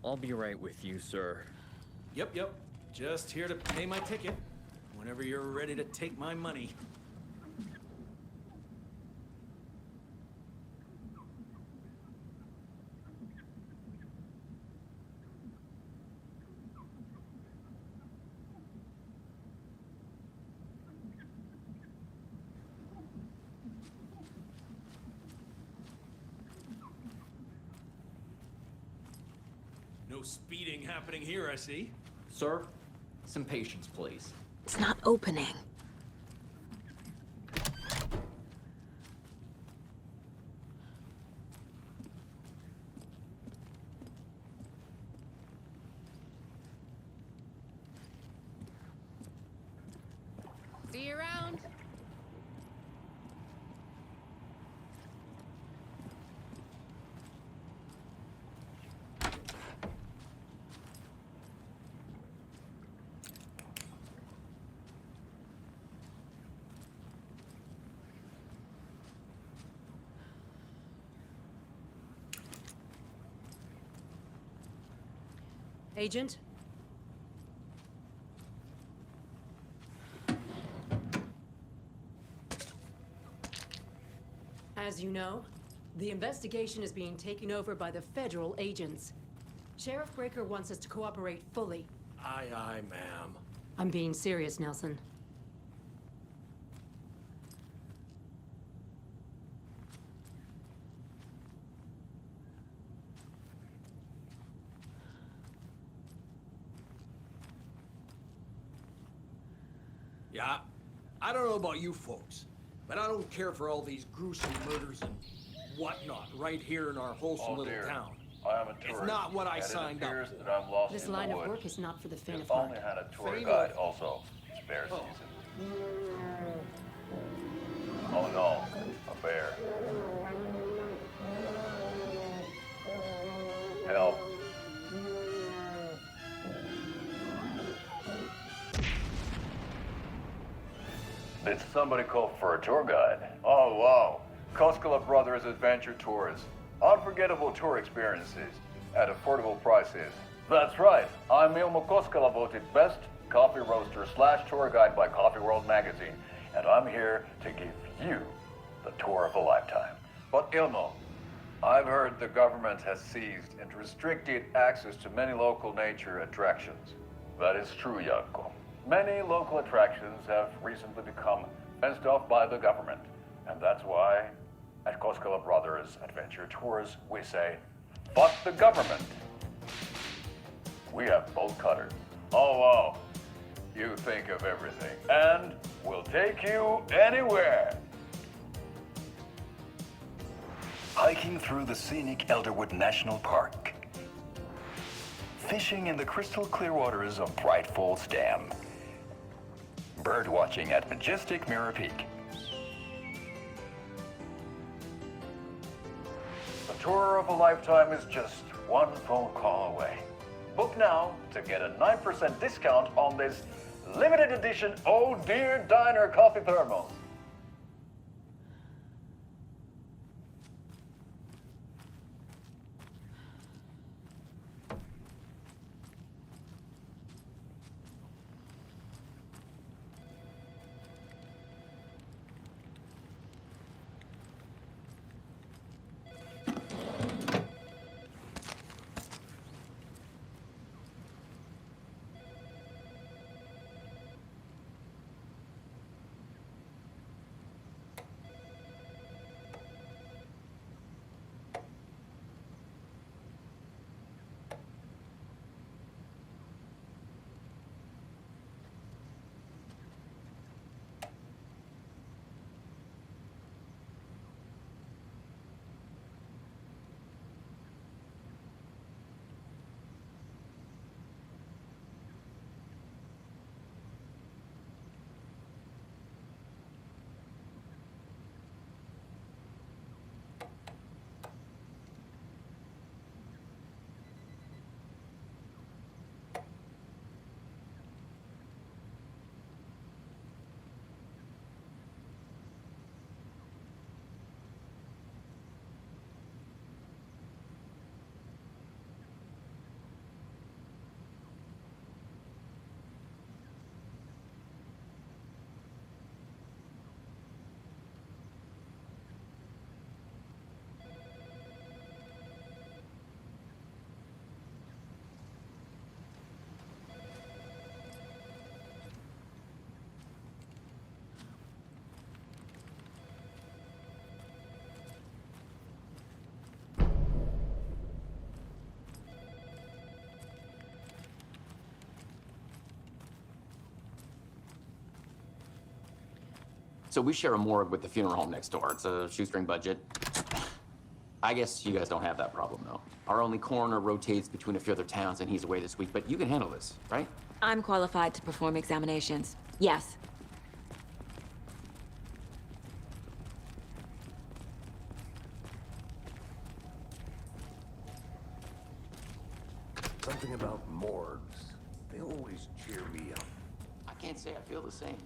I'll be right with you, sir. Yep. Just here to pay my ticket. Whenever you're ready to take my money. No speeding happening here, I see. Sir, some patience, please. It's not opening. See you around. Agent? As you know, the investigation is being taken over by the federal agents. Sheriff Breaker wants us to cooperate fully. Aye, ma'am. I'm being serious, Nelson. Yeah, I don't know about you folks, but I don't care for all these gruesome murders and whatnot right here in our wholesome little town. I am a tourist. It's not what I signed up for. That I'm lost This in line the of woods. work is not for the faint of If heart. only had a tour Faint guide of- also. Spare Oh. season. Oh no, a bear. Help. Did somebody call for a tour guide? Oh wow. Koskela Brothers Adventure Tours. Unforgettable tour experiences at affordable prices. That's right. I'm Ilmo Koskela voted best coffee roaster / tour guide by Coffee World magazine, and I'm here to give you the tour of a lifetime. But Ilmo, I've heard the government has seized and restricted access to many local nature attractions. That is true, Janko. Many local attractions have recently become fenced off by the government, and that's why at Koskela Brothers Adventure Tours we say, fuck the government. We have bolt cutters. Oh, wow. You think of everything, and we'll take you anywhere. Hiking through the scenic Elderwood National Park. Fishing in the crystal clear waters of Bright Falls Dam. Bird watching at majestic Mirror Peak. The tour of a lifetime is just one phone call away. Book now to get a 9% discount on this limited edition Oh Dear Diner coffee thermos. So we share a morgue with the funeral home next door. It's a shoestring budget. I guess you guys don't have that problem, though. Our only coroner rotates between a few other towns, and he's away this week, but you can handle this, right? I'm qualified to perform examinations. Yes. Something about morgues. They always cheer me up. I can't say I feel the same.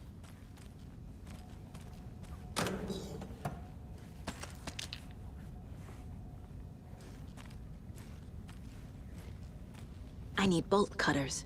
I need bolt cutters.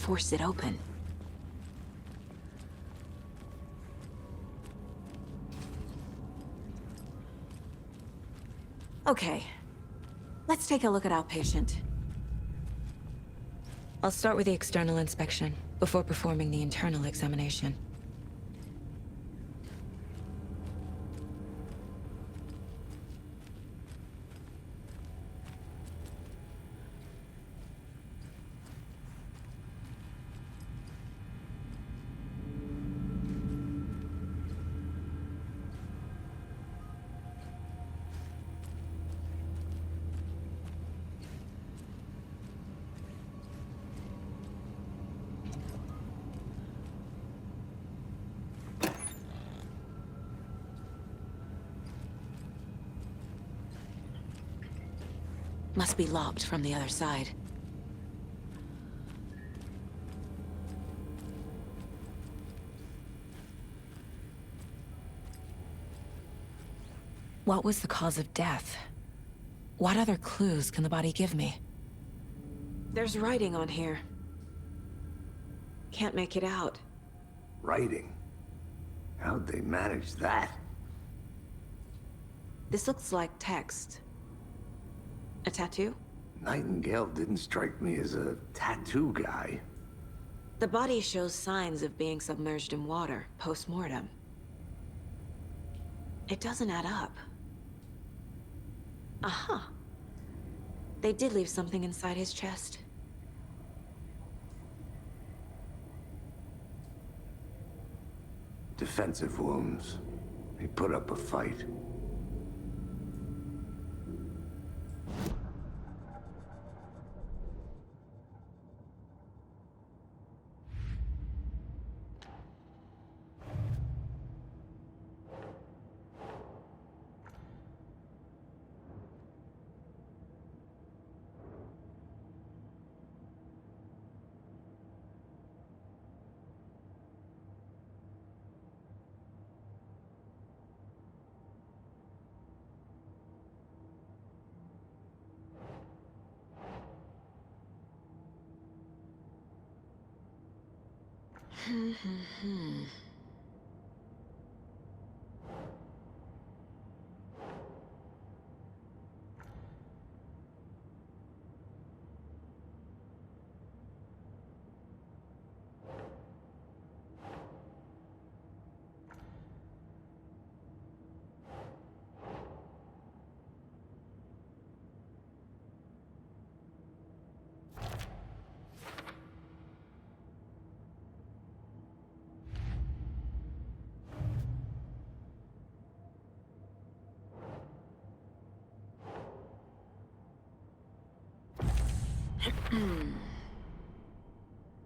forced it open. Okay, let's take a look at outpatient. I'll start with the external inspection before performing the internal examination. Must be locked from the other side. What was the cause of death? What other clues can the body give me? There's writing on here. Can't make it out. Writing? How'd they manage that? This looks like text. A tattoo? Nightingale didn't strike me as a tattoo guy. The body shows signs of being submerged in water, post-mortem. It doesn't add up. Aha. They did leave something inside his chest. Defensive wounds. He put up a fight.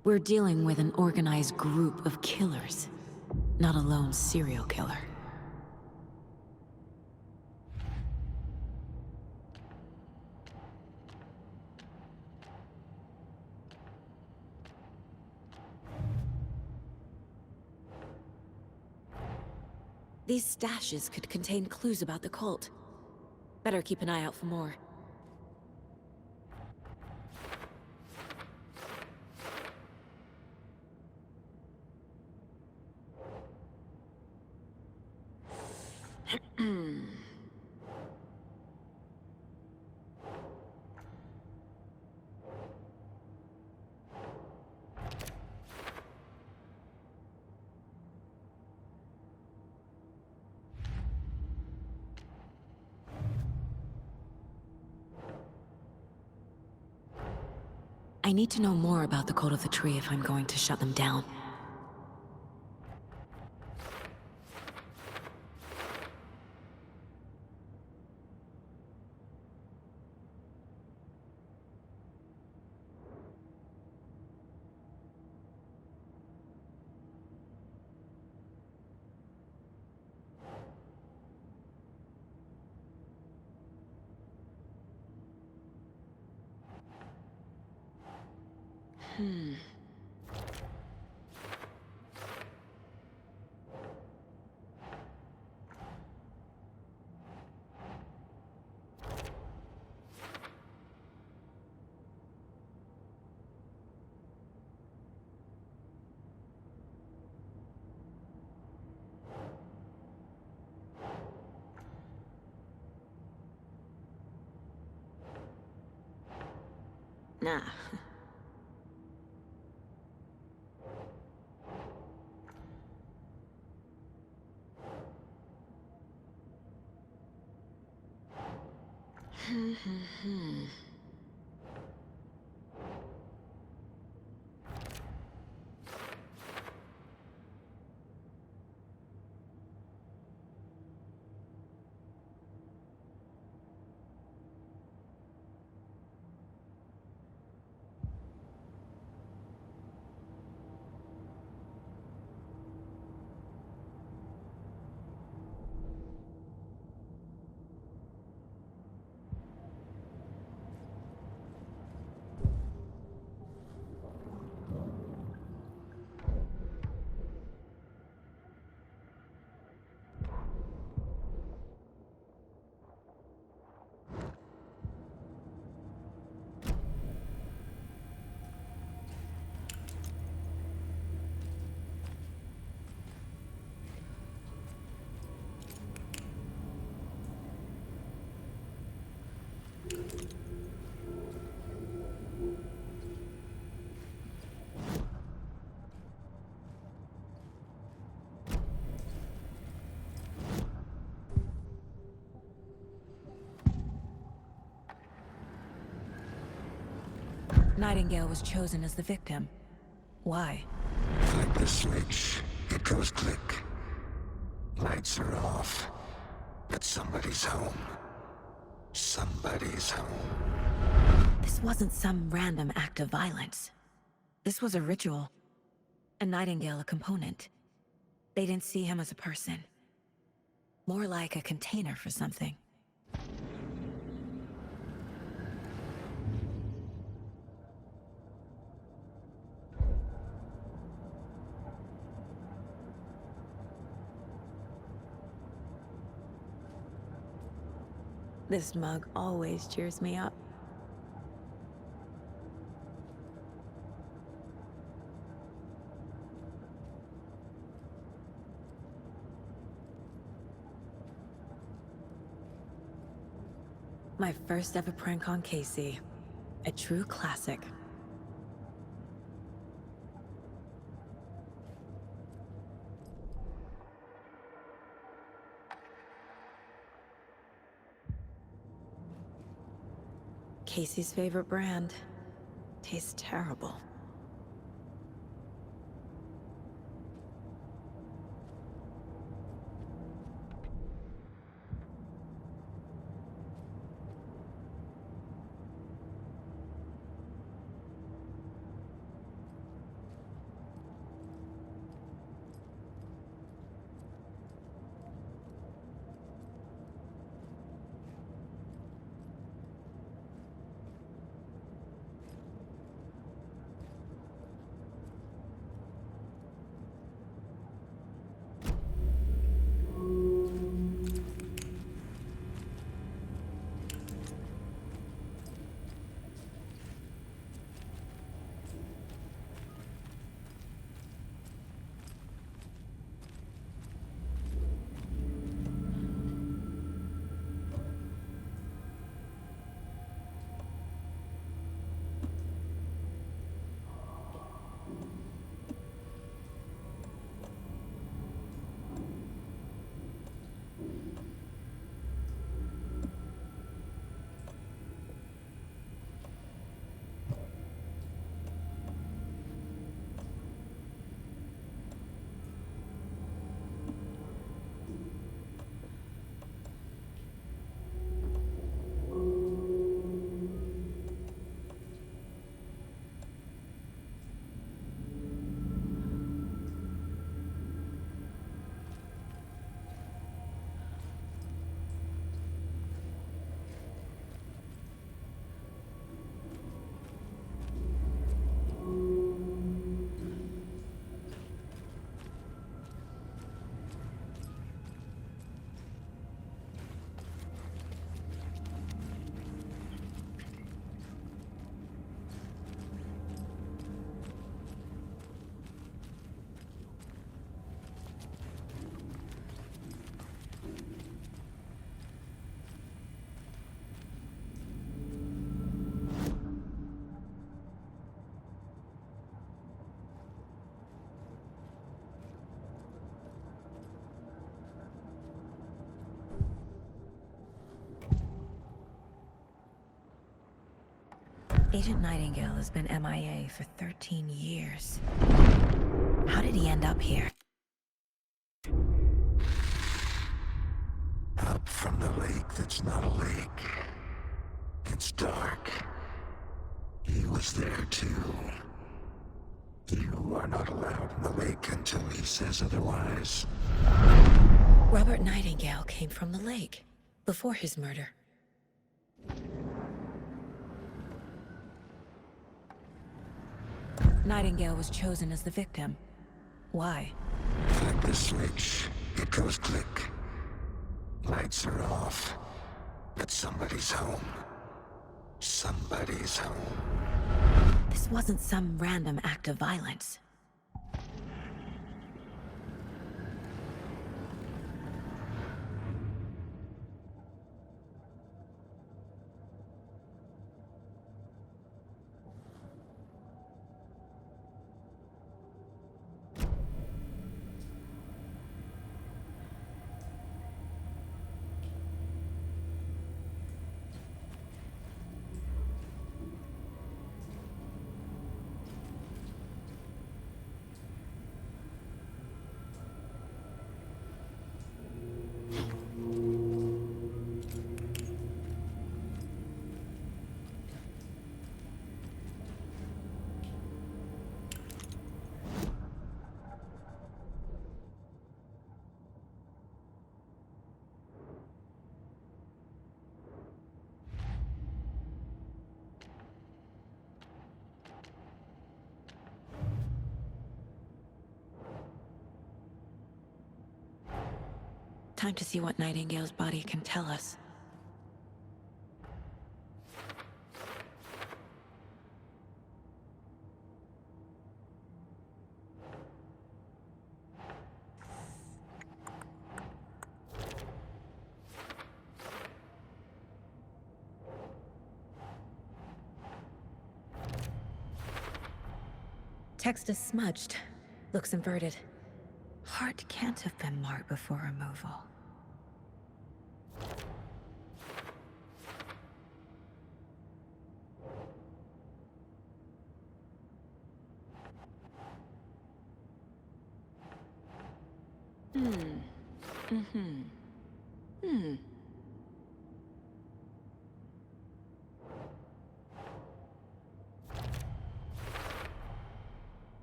We're dealing with an organized group of killers, not a lone serial killer. These stashes could contain clues about the cult. Better keep an eye out for more. I need to know more about the Cult of the Tree if I'm going to shut them down. Nah. Nightingale was chosen as the victim. Why? Flip the switch. It goes click. Lights are off. But somebody's home. Somebody's home. This wasn't some random act of violence. This was a ritual. And Nightingale a component. They didn't see him as a person. More like a container for something. This mug always cheers me up. My first ever prank on Casey. A true classic. Casey's favorite brand. Tastes terrible. Agent Nightingale has been MIA for 13 years. How did he end up here? Up from the lake that's not a lake. It's dark. He was there too. You are not allowed in the lake until he says otherwise. Robert Nightingale came from the lake, before his murder. Nightingale was chosen as the victim. Why? Flip the switch. It goes click. Lights are off. But somebody's home. Somebody's home. This wasn't some random act of violence. Time to see what Nightingale's body can tell us. Text is smudged. Looks inverted. Heart can't have been marked before removal.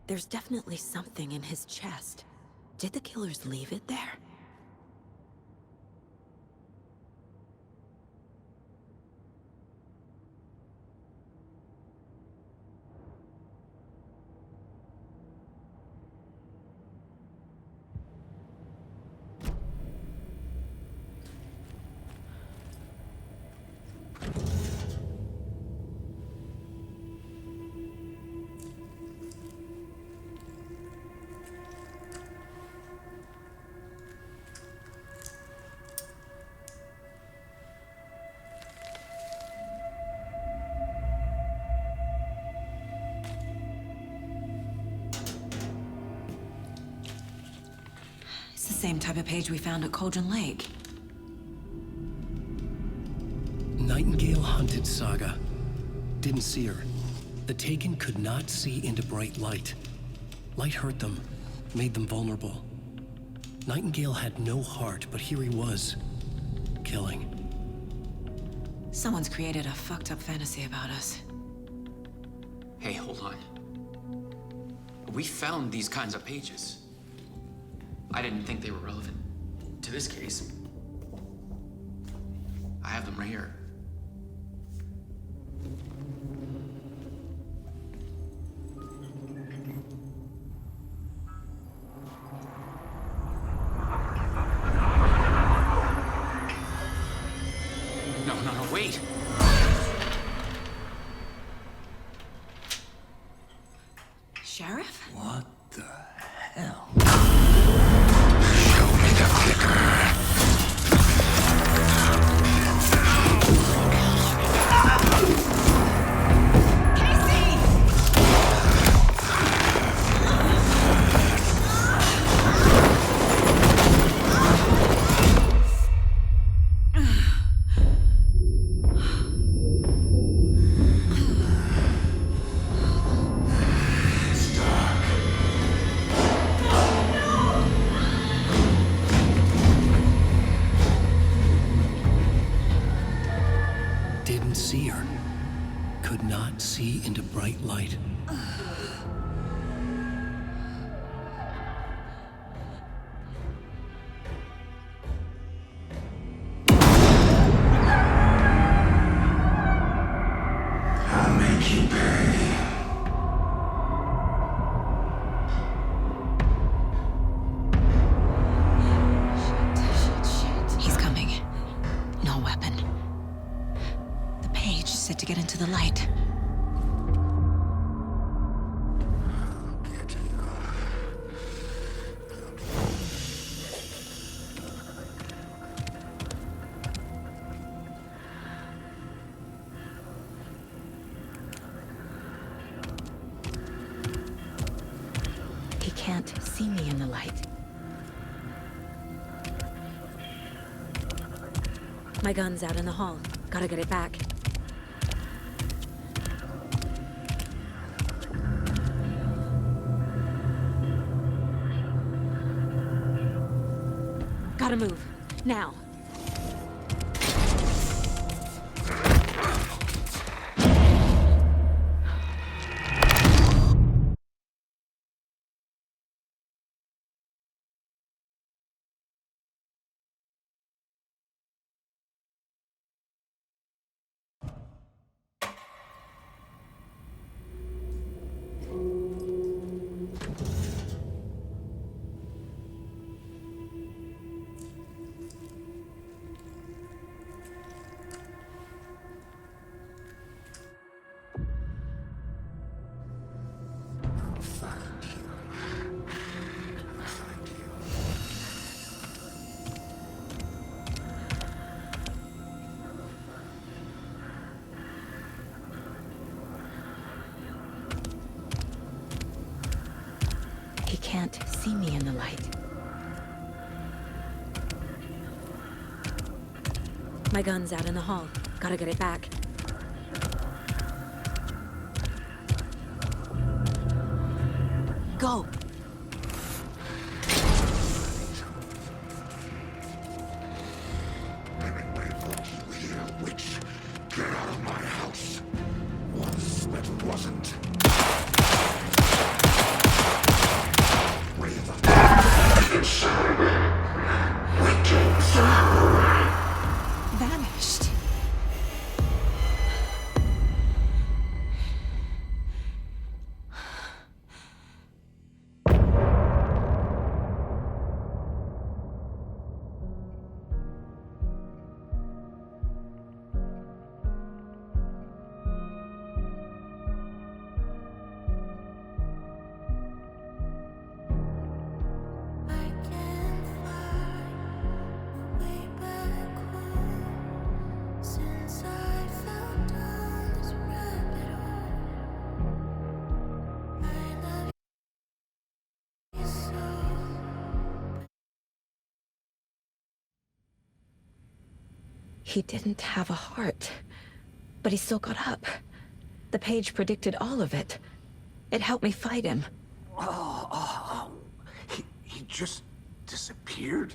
There's definitely something in his chest. Did the killers leave it there? It's the same type of page we found at Cauldron Lake. Nightingale hunted Saga. Didn't see her. The Taken could not see into bright light. Light hurt them, made them vulnerable. Nightingale had no heart, but here he was, killing. Someone's created a fucked up fantasy about us. Hey, hold on. We found these kinds of pages. I didn't think they were relevant to this case. I have them right here. No, wait. Sheriff? What the hell? see her. Could not see into bright light. I'll make you pay. He's coming. No weapon. The page said to get into the light. He can't see me in the light. My gun's out in the hall. Gotta get it back. Gotta move. Now. He can't see me in the light. My gun's out in the hall. Gotta get it back. Go! Witch, get out of my house. Was, but wasn't. Vanished. He didn't have a heart, but he still got up. The page predicted all of it. It helped me fight him. He just disappeared?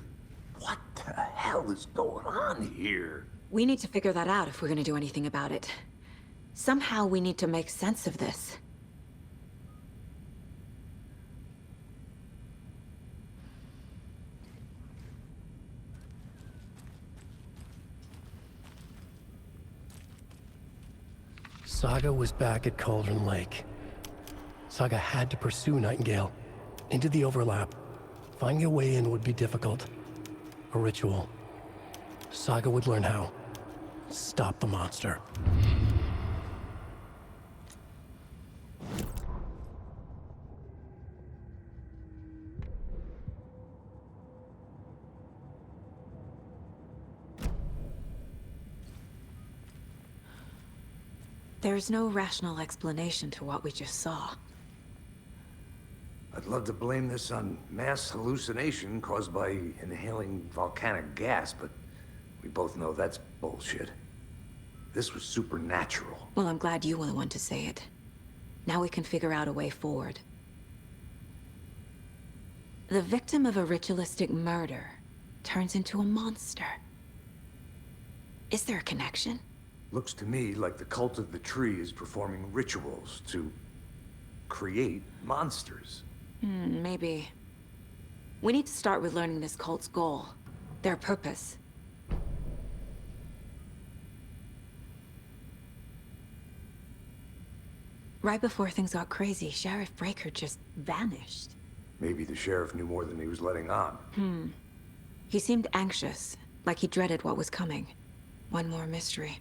What the hell is going on here? We need to figure that out if we're gonna do anything about it. Somehow we need to make sense of this. Saga was back at Cauldron Lake. Saga had to pursue Nightingale into the overlap. Finding a way in would be difficult. A ritual. Saga would learn how. Stop the monster. There's no rational explanation to what we just saw. I'd love to blame this on mass hallucination caused by inhaling volcanic gas, but we both know that's bullshit. This was supernatural. Well, I'm glad you were the one to say it. Now we can figure out a way forward. The victim of a ritualistic murder turns into a monster. Is there a connection? Looks to me like the cult of the tree is performing rituals to create monsters. Maybe. We need to start with learning this cult's goal, their purpose. Right before things got crazy, Sheriff Breaker just vanished. Maybe the sheriff knew more than he was letting on. He seemed anxious, like he dreaded what was coming. One more mystery.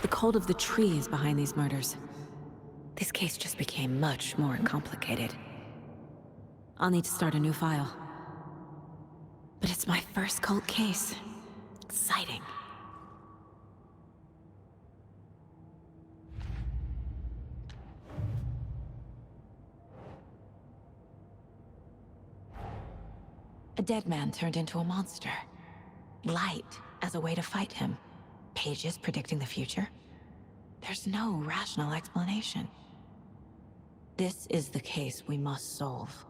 The cult of the tree is behind these murders. This case just became much more complicated. I'll need to start a new file. But it's my first cult case. Exciting. A dead man turned into a monster. Light as a way to fight him. Pages predicting the future? There's no rational explanation. This is the case we must solve.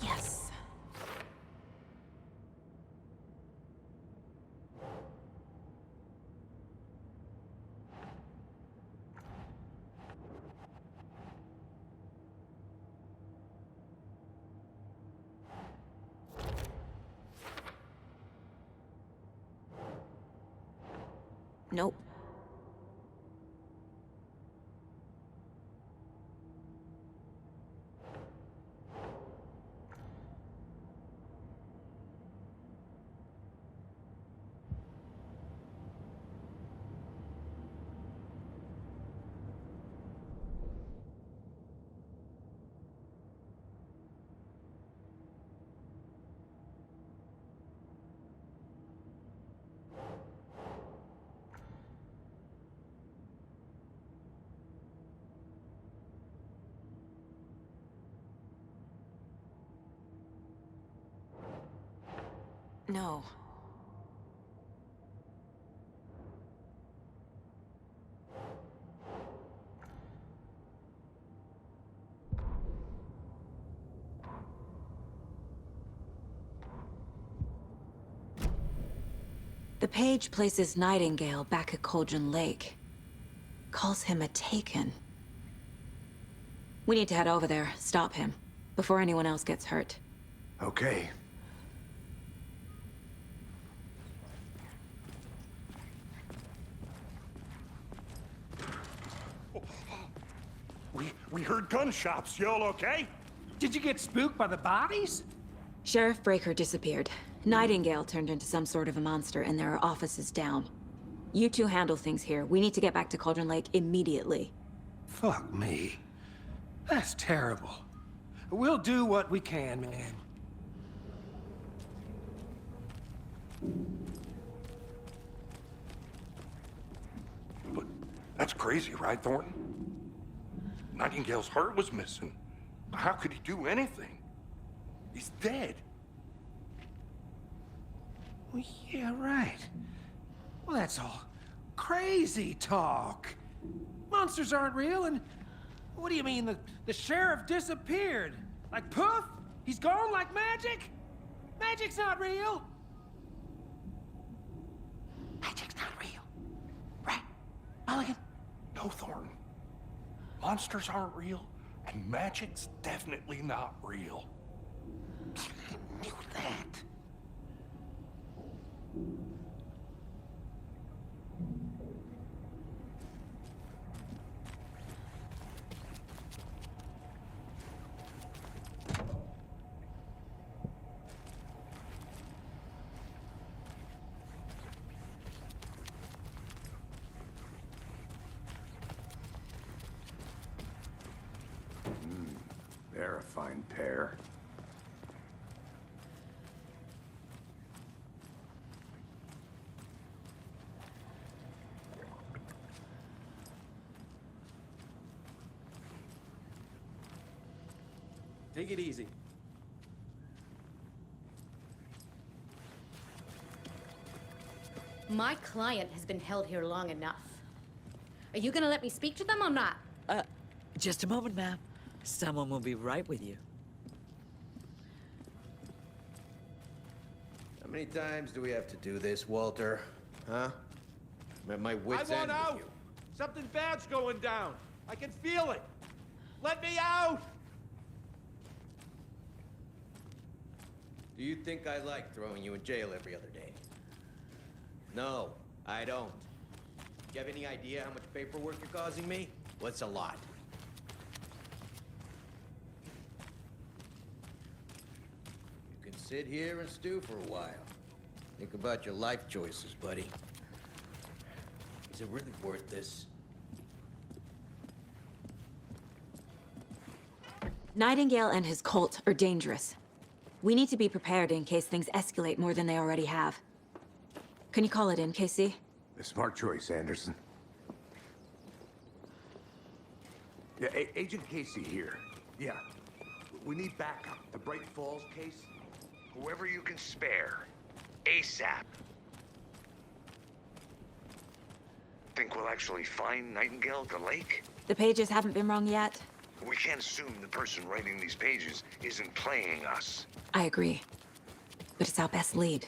Yes. Nope. No. The page places Nightingale back at Cauldron Lake. Calls him a Taken. We need to head over there, stop him, before anyone else gets hurt. Okay. We heard gunshots. Y'all okay? Did you get spooked by the bodies? Sheriff Breaker disappeared. Nightingale turned into some sort of a monster, and there are offices down. You two handle things here. We need to get back to Cauldron Lake immediately. Fuck me. That's terrible. We'll do what we can, man. But that's crazy, right, Thornton? Nightingale's heart was missing. How could he do anything? He's dead. Well, yeah, right. Well, that's all crazy talk. Monsters aren't real, and what do you mean the sheriff disappeared? Like poof? He's gone like magic? Magic's not real. monsters aren't real, and magic's definitely not real. Knew that. They're a fine pair. Take it easy. My client has been held here long enough. Are you gonna let me speak to them or not? Just a moment, ma'am. Someone will be right with you. How many times do we have to do this, Walter? Huh? I'm at my wit's end with you. Something bad's going down. I can feel it. Let me out! Do you think I like throwing you in jail every other day? No, I don't. Do you have any idea how much paperwork you're causing me? What's a lot? You can sit here and stew for a while. Think about your life choices, buddy. Is it really worth this? Nightingale and his cult are dangerous. We need to be prepared in case things escalate more than they already have. Can you call it in, Casey? A smart choice, Anderson. Yeah, Agent Casey here. Yeah. We need backup. The Bright Falls case? Whoever you can spare. ASAP. Think we'll actually find Nightingale at the lake? The pages haven't been wrong yet. We can't assume the person writing these pages isn't playing us. I agree. But it's our best lead.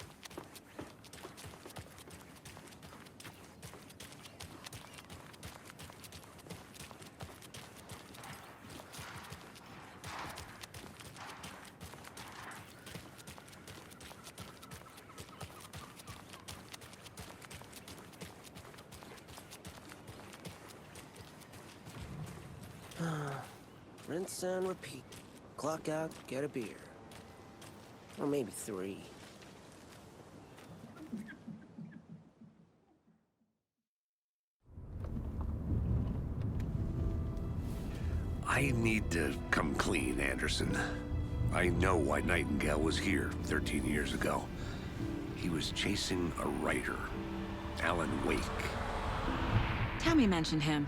Rinse and repeat. Clock out, get a beer. Or maybe 3. I need to come clean, Anderson. I know why Nightingale was here 13 years ago. He was chasing a writer, Alan Wake. Tammy mentioned him.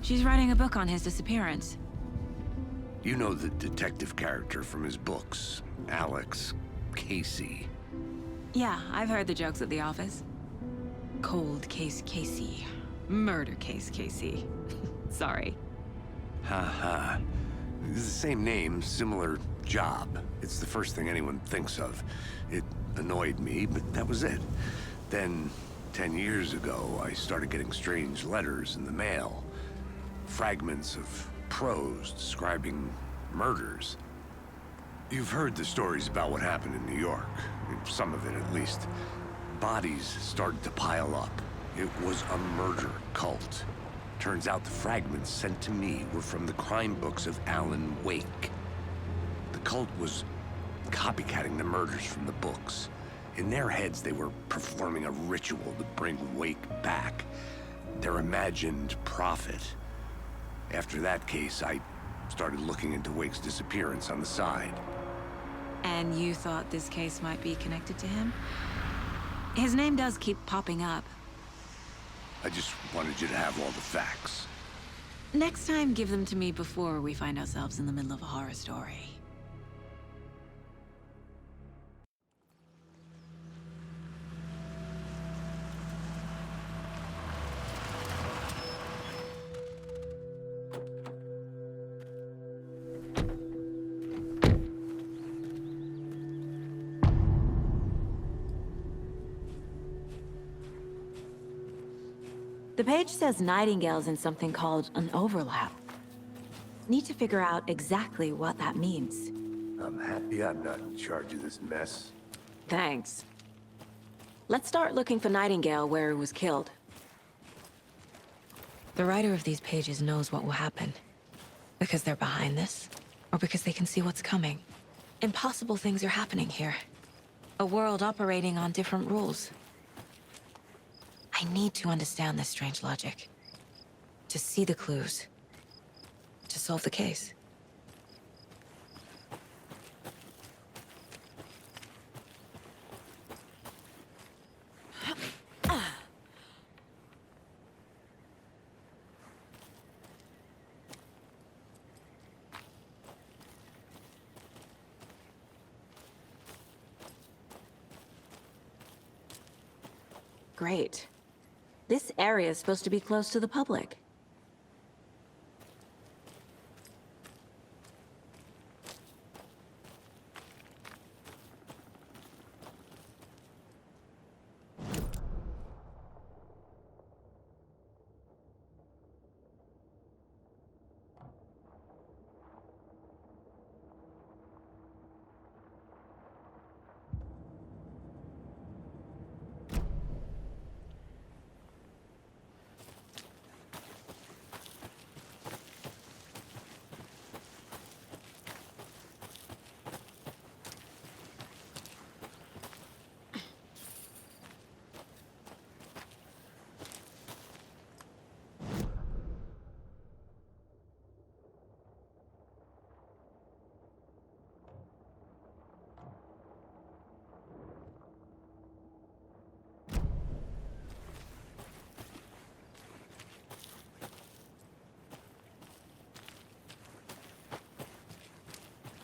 She's writing a book on his disappearance. You know the detective character from his books, Alex Casey. Yeah, I've heard the jokes at the office. Cold case Casey. Murder case Casey. Sorry. Ha. It's the same name, similar job. It's the first thing anyone thinks of. It annoyed me, but that was it. Then, 10 years ago, I started getting strange letters in the mail. Fragments of prose describing murders. You've heard the stories about what happened in New York. Some of it, at least. Bodies started to pile up. It was a murder cult. Turns out the fragments sent to me were from the crime books of Alan Wake. The cult was copycatting the murders from the books. In their heads, they were performing a ritual to bring Wake back. Their imagined prophet. After that case, I started looking into Wake's disappearance on the side. And you thought this case might be connected to him? His name does keep popping up. I just wanted you to have all the facts. Next time, give them to me before we find ourselves in the middle of a horror story. The page says Nightingale's in something called an overlap. Need to figure out exactly what that means. I'm happy I'm not in charge of this mess. Thanks. Let's start looking for Nightingale where he was killed. The writer of these pages knows what will happen. Because they're behind this, or because they can see what's coming. Impossible things are happening here. A world operating on different rules. I need to understand this strange logic. To see the clues. To solve the case. Great. This area is supposed to be close to the public.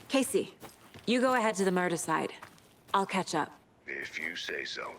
Casey, you go ahead to the murder side. I'll catch up. If you say so.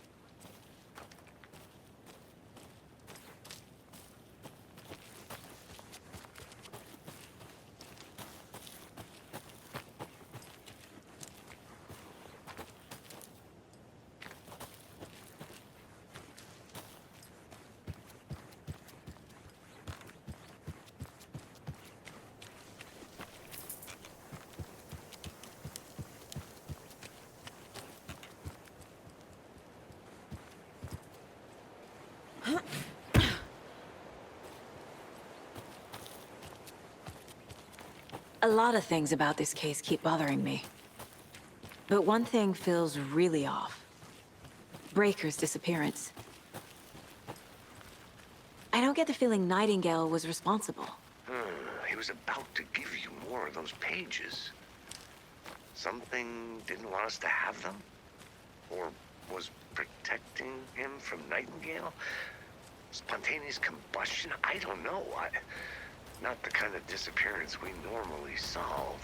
A lot of things about this case keep bothering me. But one thing feels really off. Breaker's disappearance. I don't get the feeling Nightingale was responsible. He was about to give you more of those pages. Something didn't want us to have them? Or was protecting him from Nightingale? Spontaneous combustion? I don't know. Not the kind of disappearance we normally solve.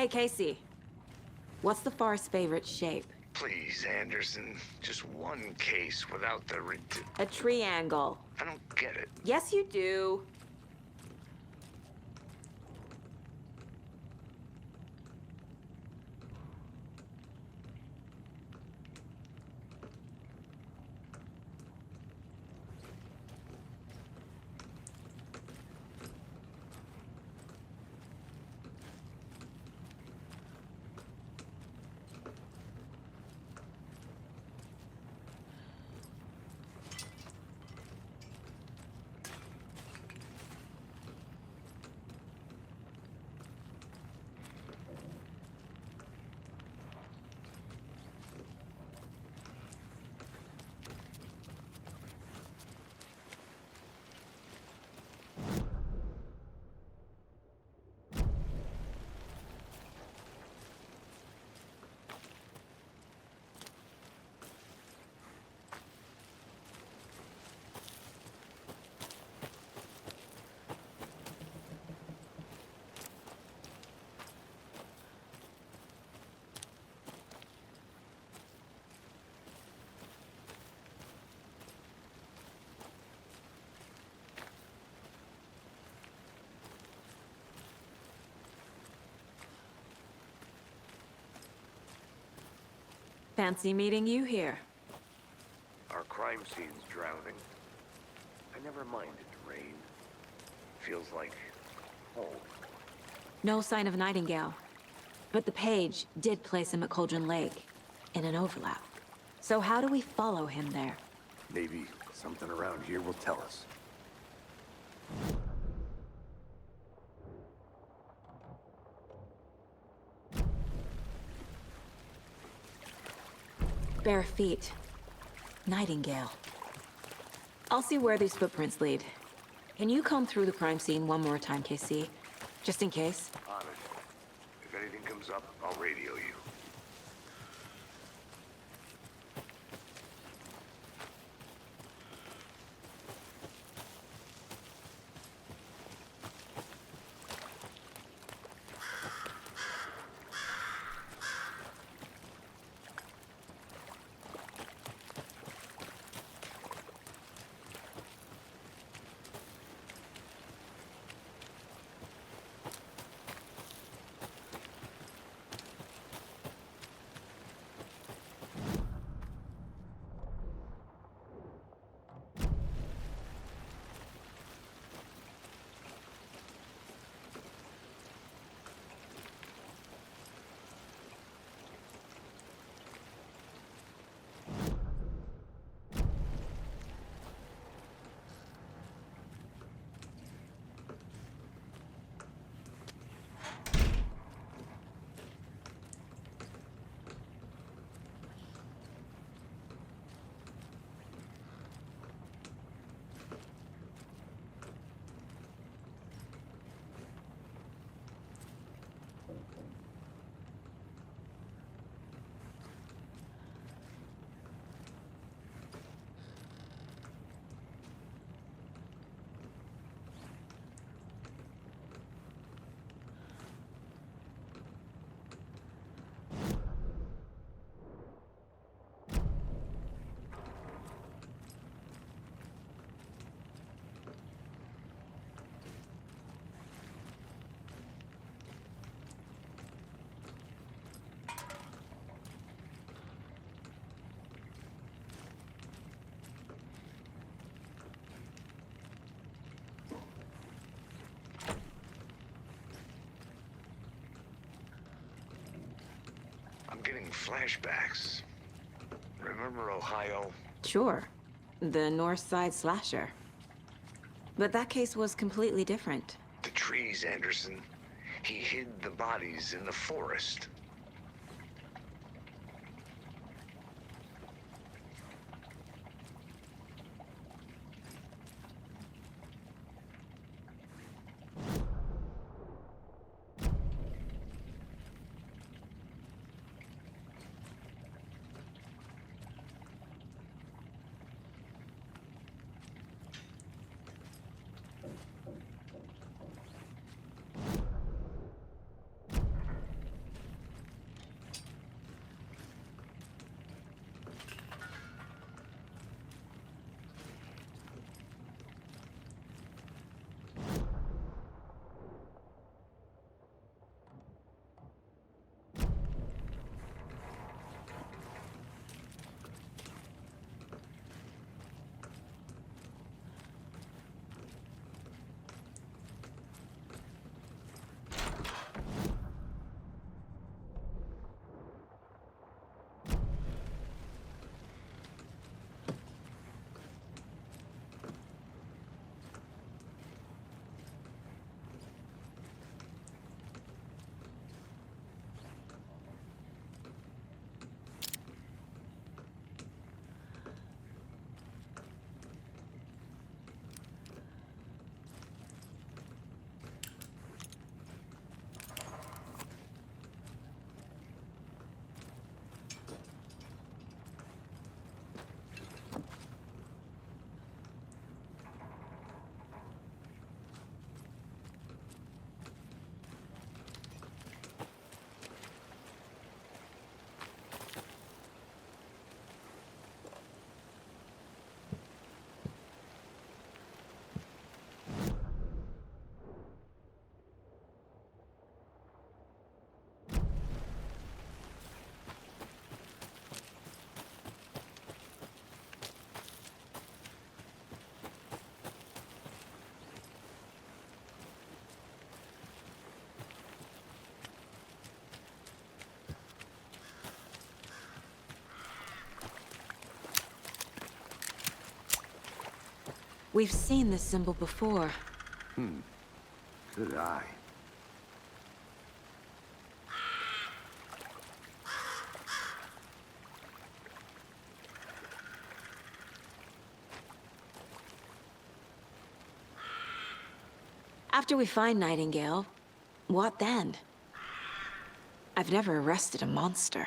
Hey, Casey. What's the forest's favorite shape? Please, Anderson. Just one case without the A triangle. I don't get it. Yes, you do. Fancy meeting you here. Our crime scene's drowning. I never minded rain. Feels like home. No sign of Nightingale. But the page did place him at Cauldron Lake, in an overlap. So how do we follow him there? Maybe something around here will tell us. Bare feet. Nightingale. I'll see where these footprints lead. Can you comb through the crime scene one more time, KC? Just in case? Honest. If anything comes up, I'll radio you. I'm getting flashbacks. Remember Ohio? Sure. The North Side slasher. But that case was completely different. The trees, Anderson. He hid the bodies in the forest. We've seen this symbol before. Good eye. After we find Nightingale, what then? I've never arrested a monster.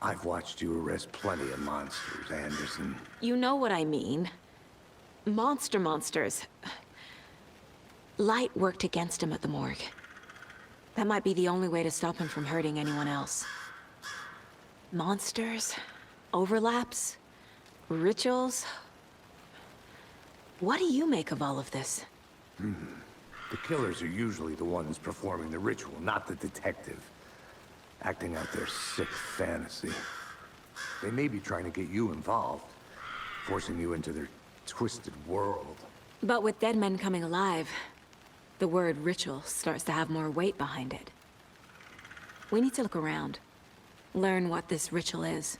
I've watched you arrest plenty of monsters, Anderson. You know what I mean. Monsters. Light worked against him at the morgue. That might be the only way to stop him from hurting anyone else. Monsters? Overlaps? Rituals? What do you make of all of this? The killers are usually the ones performing the ritual, not the detective. Acting out their sick fantasy. They may be trying to get you involved, forcing you into their twisted world. But with dead men coming alive, the word ritual starts to have more weight behind it. We need to look around. Learn what this ritual is.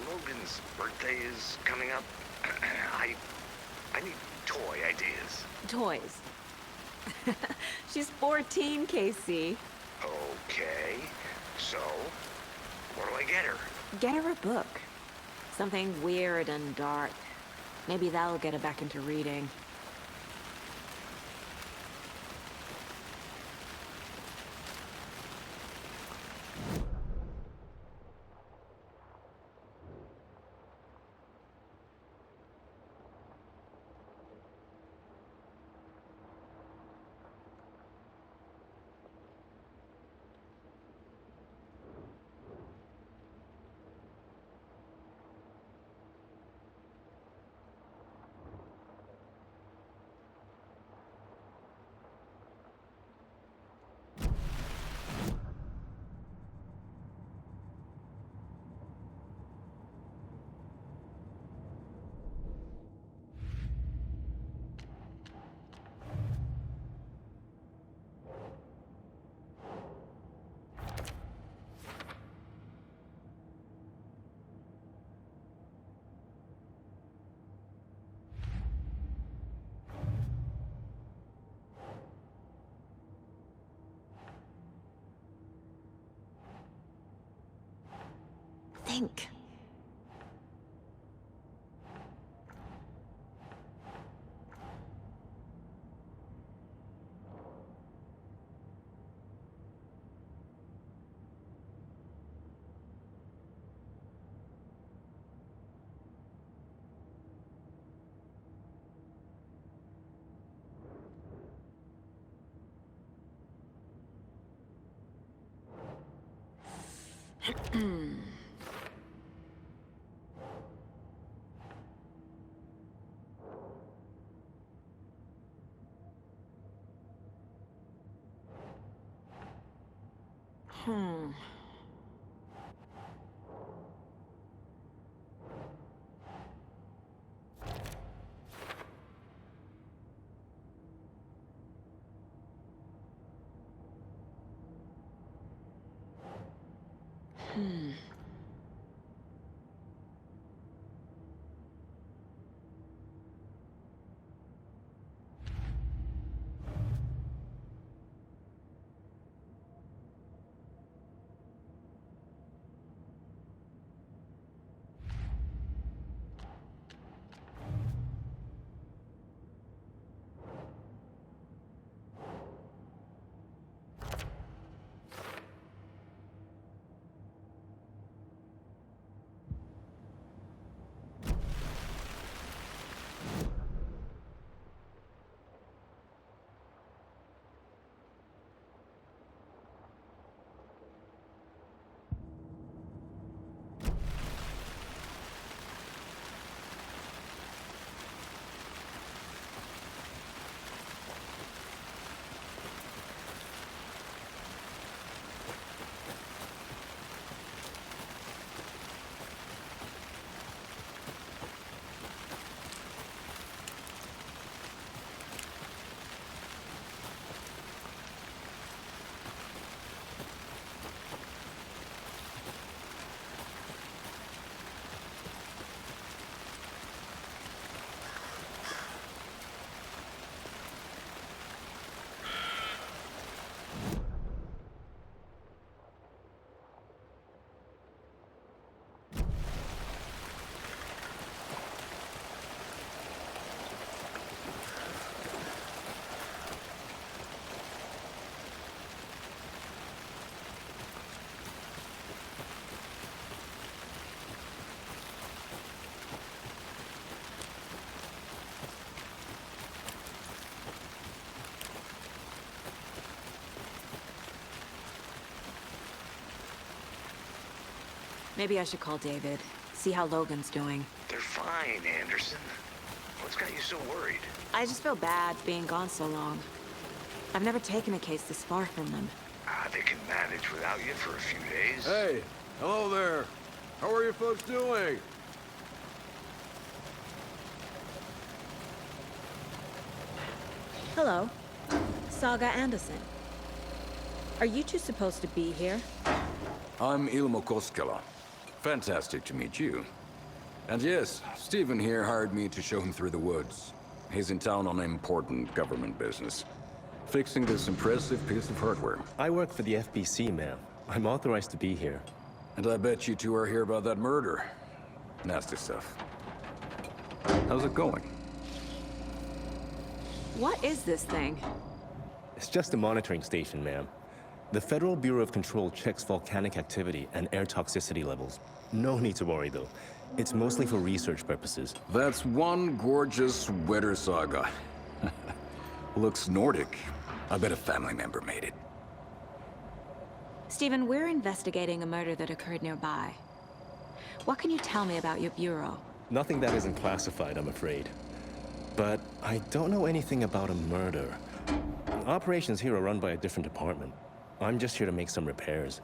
Logan's birthday is coming up. I need toy ideas. Toys. She's 14, Casey. Okay, so what do I get her? Get her a book. Something weird and dark. Maybe that'll get her back into reading. think. Hmm. Hmm. Maybe I should call David, see how Logan's doing. They're fine, Anderson. What's got you so worried? I just feel bad being gone so long. I've never taken a case this far from them. They can manage without you for a few days. Hey, hello there. How are you folks doing? Hello. Saga Anderson. Are you two supposed to be here? I'm Ilmo Koskela. Fantastic to meet you. And yes, Stephen here hired me to show him through the woods. He's in town on important government business. Fixing this impressive piece of hardware. I work for the FBC, ma'am. I'm authorized to be here. And I bet you two are here about that murder. Nasty stuff. How's it going? What is this thing? It's just a monitoring station, ma'am. The Federal Bureau of Control checks volcanic activity and air toxicity levels. No need to worry, though. It's mostly for research purposes. That's one gorgeous weather saga. Looks Nordic. I bet a family member made it. Stephen, we're investigating a murder that occurred nearby. What can you tell me about your bureau? Nothing that isn't classified, I'm afraid. But I don't know anything about a murder. Operations here are run by a different department. I'm just here to make some repairs.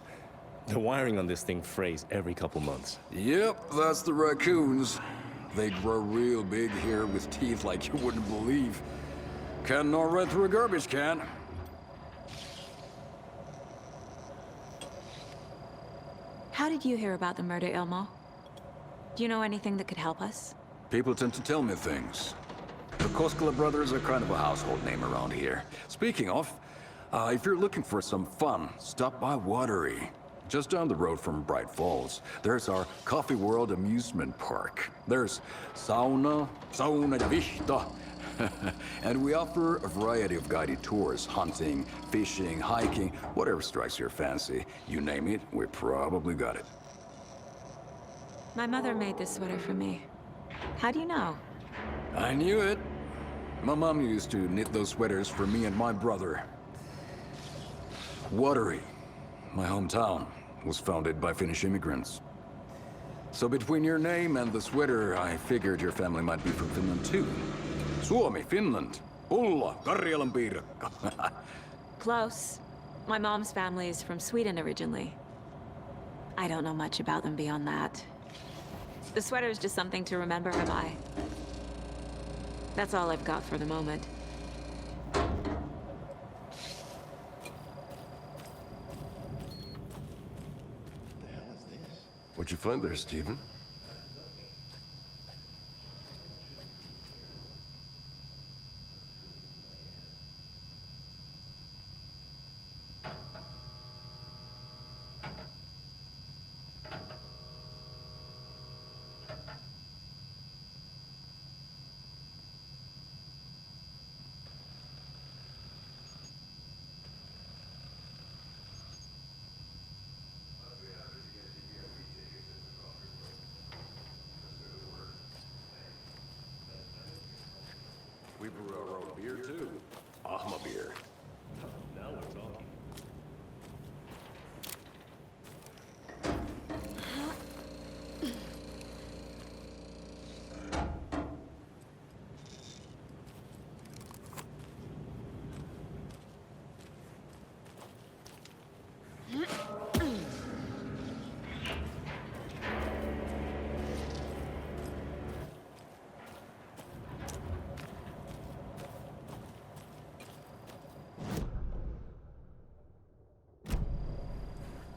The wiring on this thing frays every couple months. Yep, that's the raccoons. They grow real big here with teeth like you wouldn't believe. Can't gnaw right through a garbage can. How did you hear about the murder, Ilmo? Do you know anything that could help us? People tend to tell me things. The Koskela brothers are kind of a household name around here. Speaking of, if you're looking for some fun, stop by Watery. Just down the road from Bright Falls, there's our Coffee World amusement park. There's sauna de vista. And we offer a variety of guided tours, hunting, fishing, hiking, whatever strikes your fancy. You name it, we probably got it. My mother made this sweater for me. How do you know? I knew it. My mom used to knit those sweaters for me and my brother. Watery, my hometown, was founded by Finnish immigrants. So between your name and the sweater, I figured your family might be from Finland too. Suomi, Finland. Ulla, Karjalan piirakka. Close. My mom's family is from Sweden originally. I don't know much about them beyond that. The sweater is just something to remember her by. That's all I've got for the moment. What'd you find there, Stephen? We brew our own beer too. Ahma beer. Now we're talking.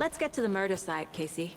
Let's get to the murder site, Casey.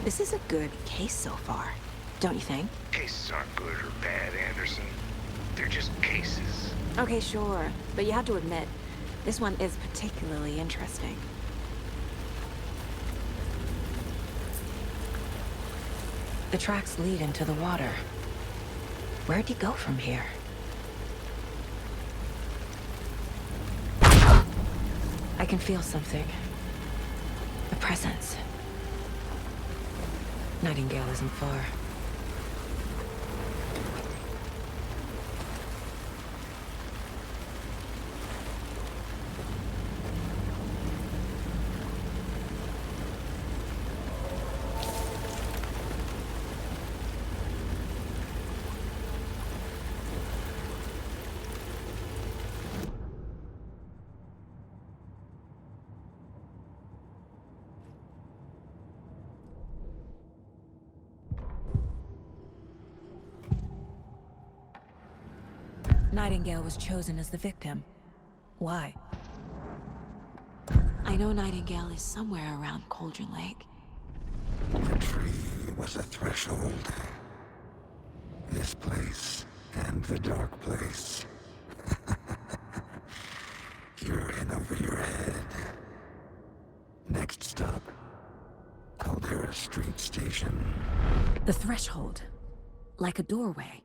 This is a good case so far, don't you think? Cases aren't good or bad, Anderson. They're just cases. Okay, sure. But you have to admit, this one is particularly interesting. The tracks lead into the water. Where'd he go from here? I can feel something. A presence. Nightingale isn't far. Nightingale was chosen as the victim. Why? I know Nightingale is somewhere around Cauldron Lake. The tree was a threshold. This place and the dark place. You're in over your head. Next stop, Caldera Street Station. The threshold. Like a doorway.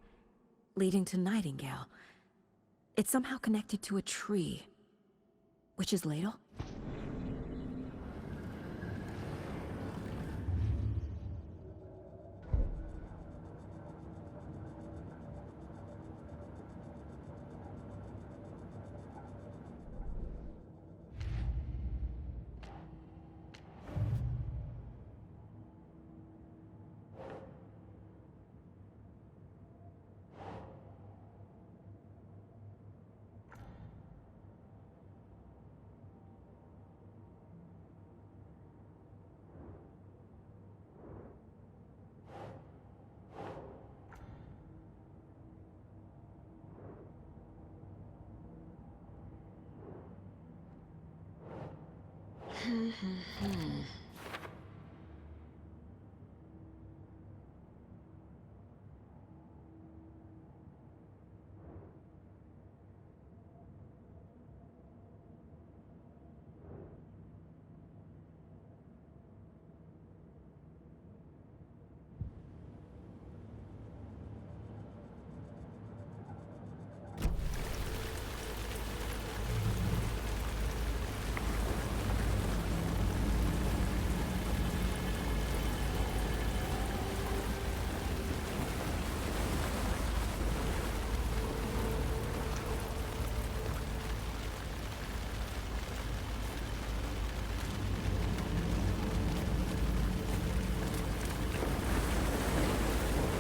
Leading to Nightingale. It's somehow connected to a tree. Witch's Ladle?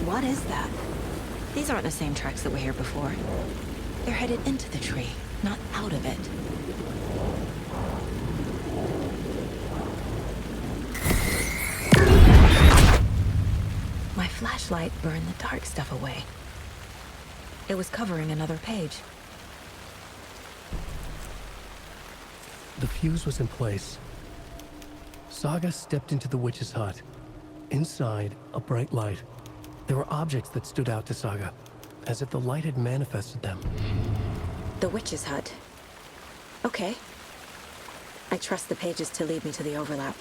What is that? These aren't the same tracks that were here before. They're headed into the tree, not out of it. My flashlight burned the dark stuff away. It was covering another page. The fuse was in place. Saga stepped into the witch's hut. Inside, a bright light. There were objects that stood out to Saga, as if the light had manifested them. The witch's hut. Okay. I trust the pages to lead me to the overlap.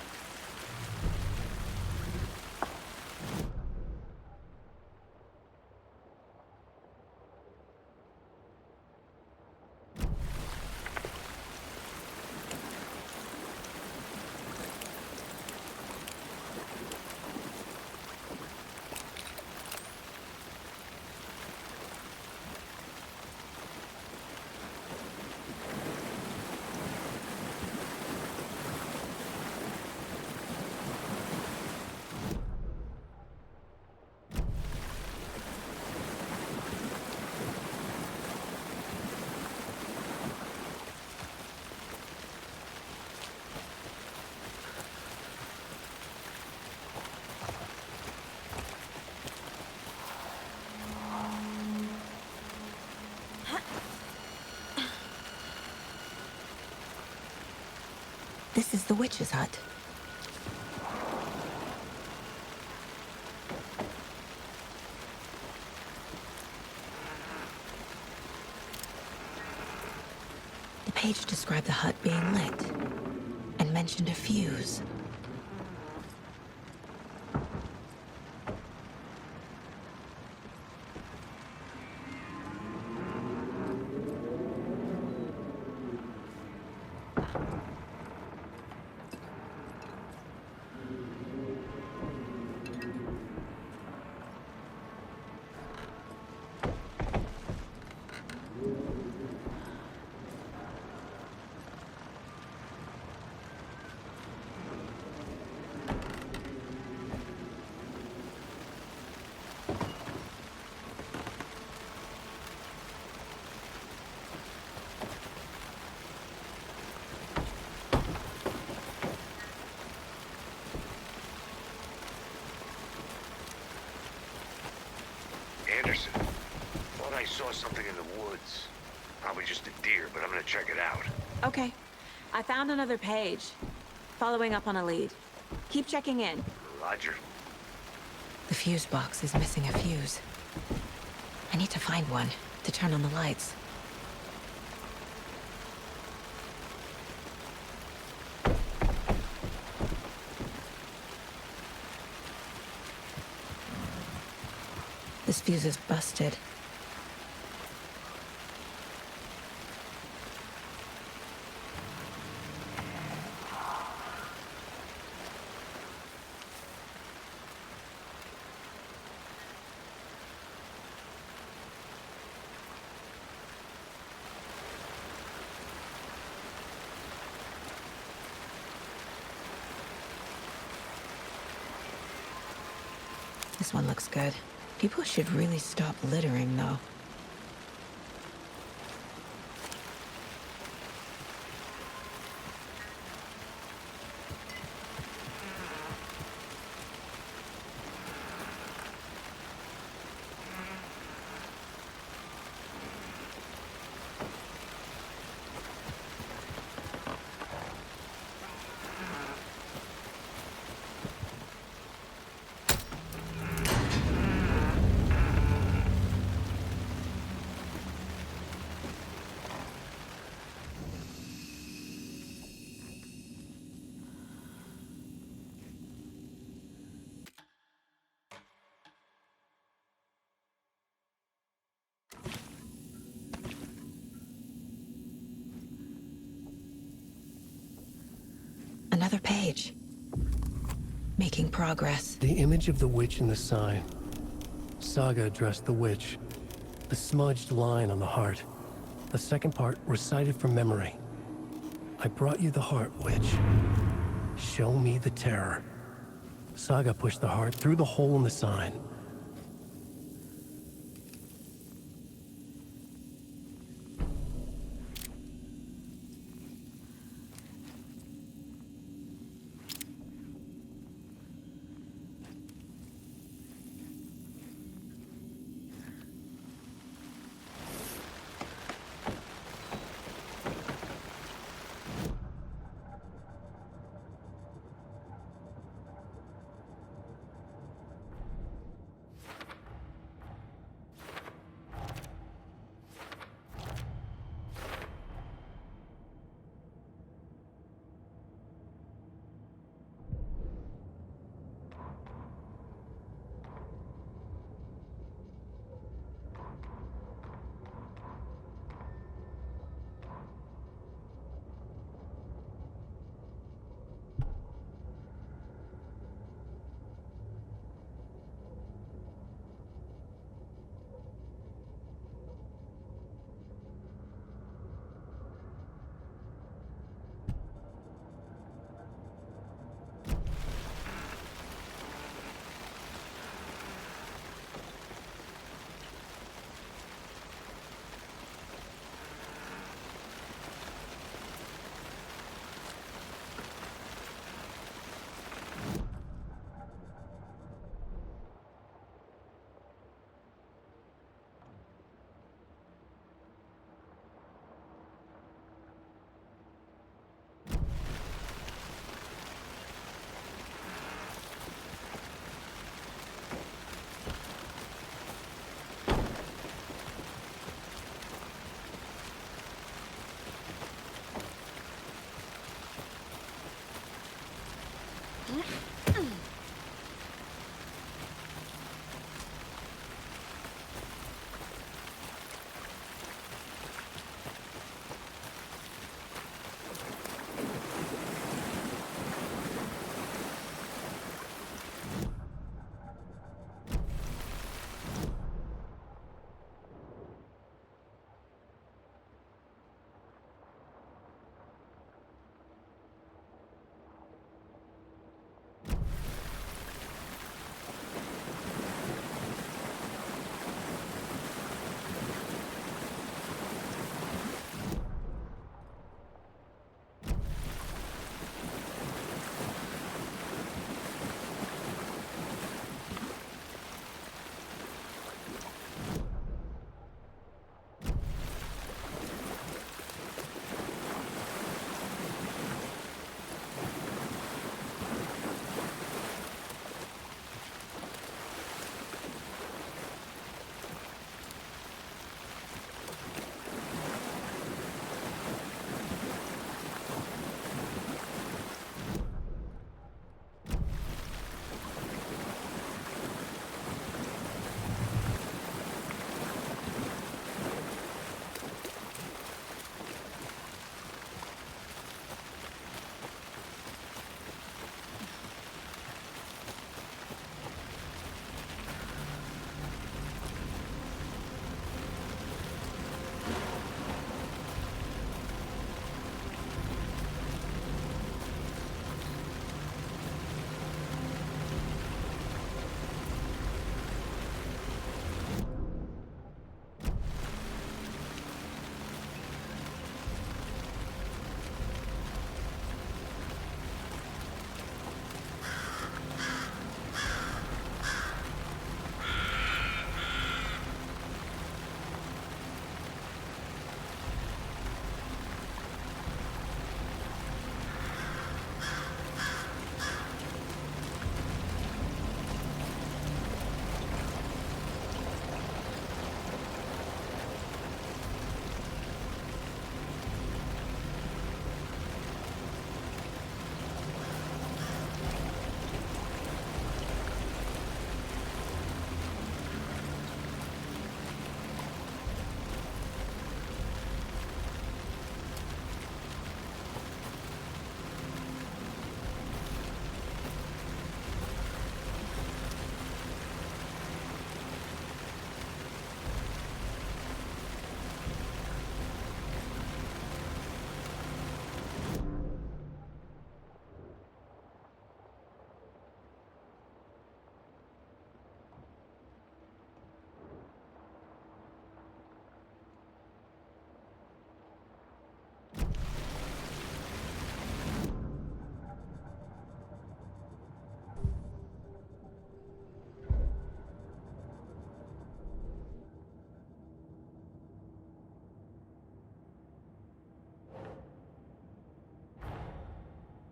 This is the witch's hut. page described the hut being lit, and mentioned a fuse. Anderson, thought I saw something in the woods. Probably just a deer, but I'm gonna check it out. Okay. I found another page. Following up on a lead. Keep checking in. Roger. The fuse box is missing a fuse. I need to find one to turn on the lights. This fuse is busted. This one looks good. People should really stop littering, though. Another page. Making progress. The image of the witch in the sign. Saga addressed the witch. The smudged line on the heart. The second part recited from memory. I brought you the heart, witch. Show me the terror. Saga pushed the heart through the hole in the sign.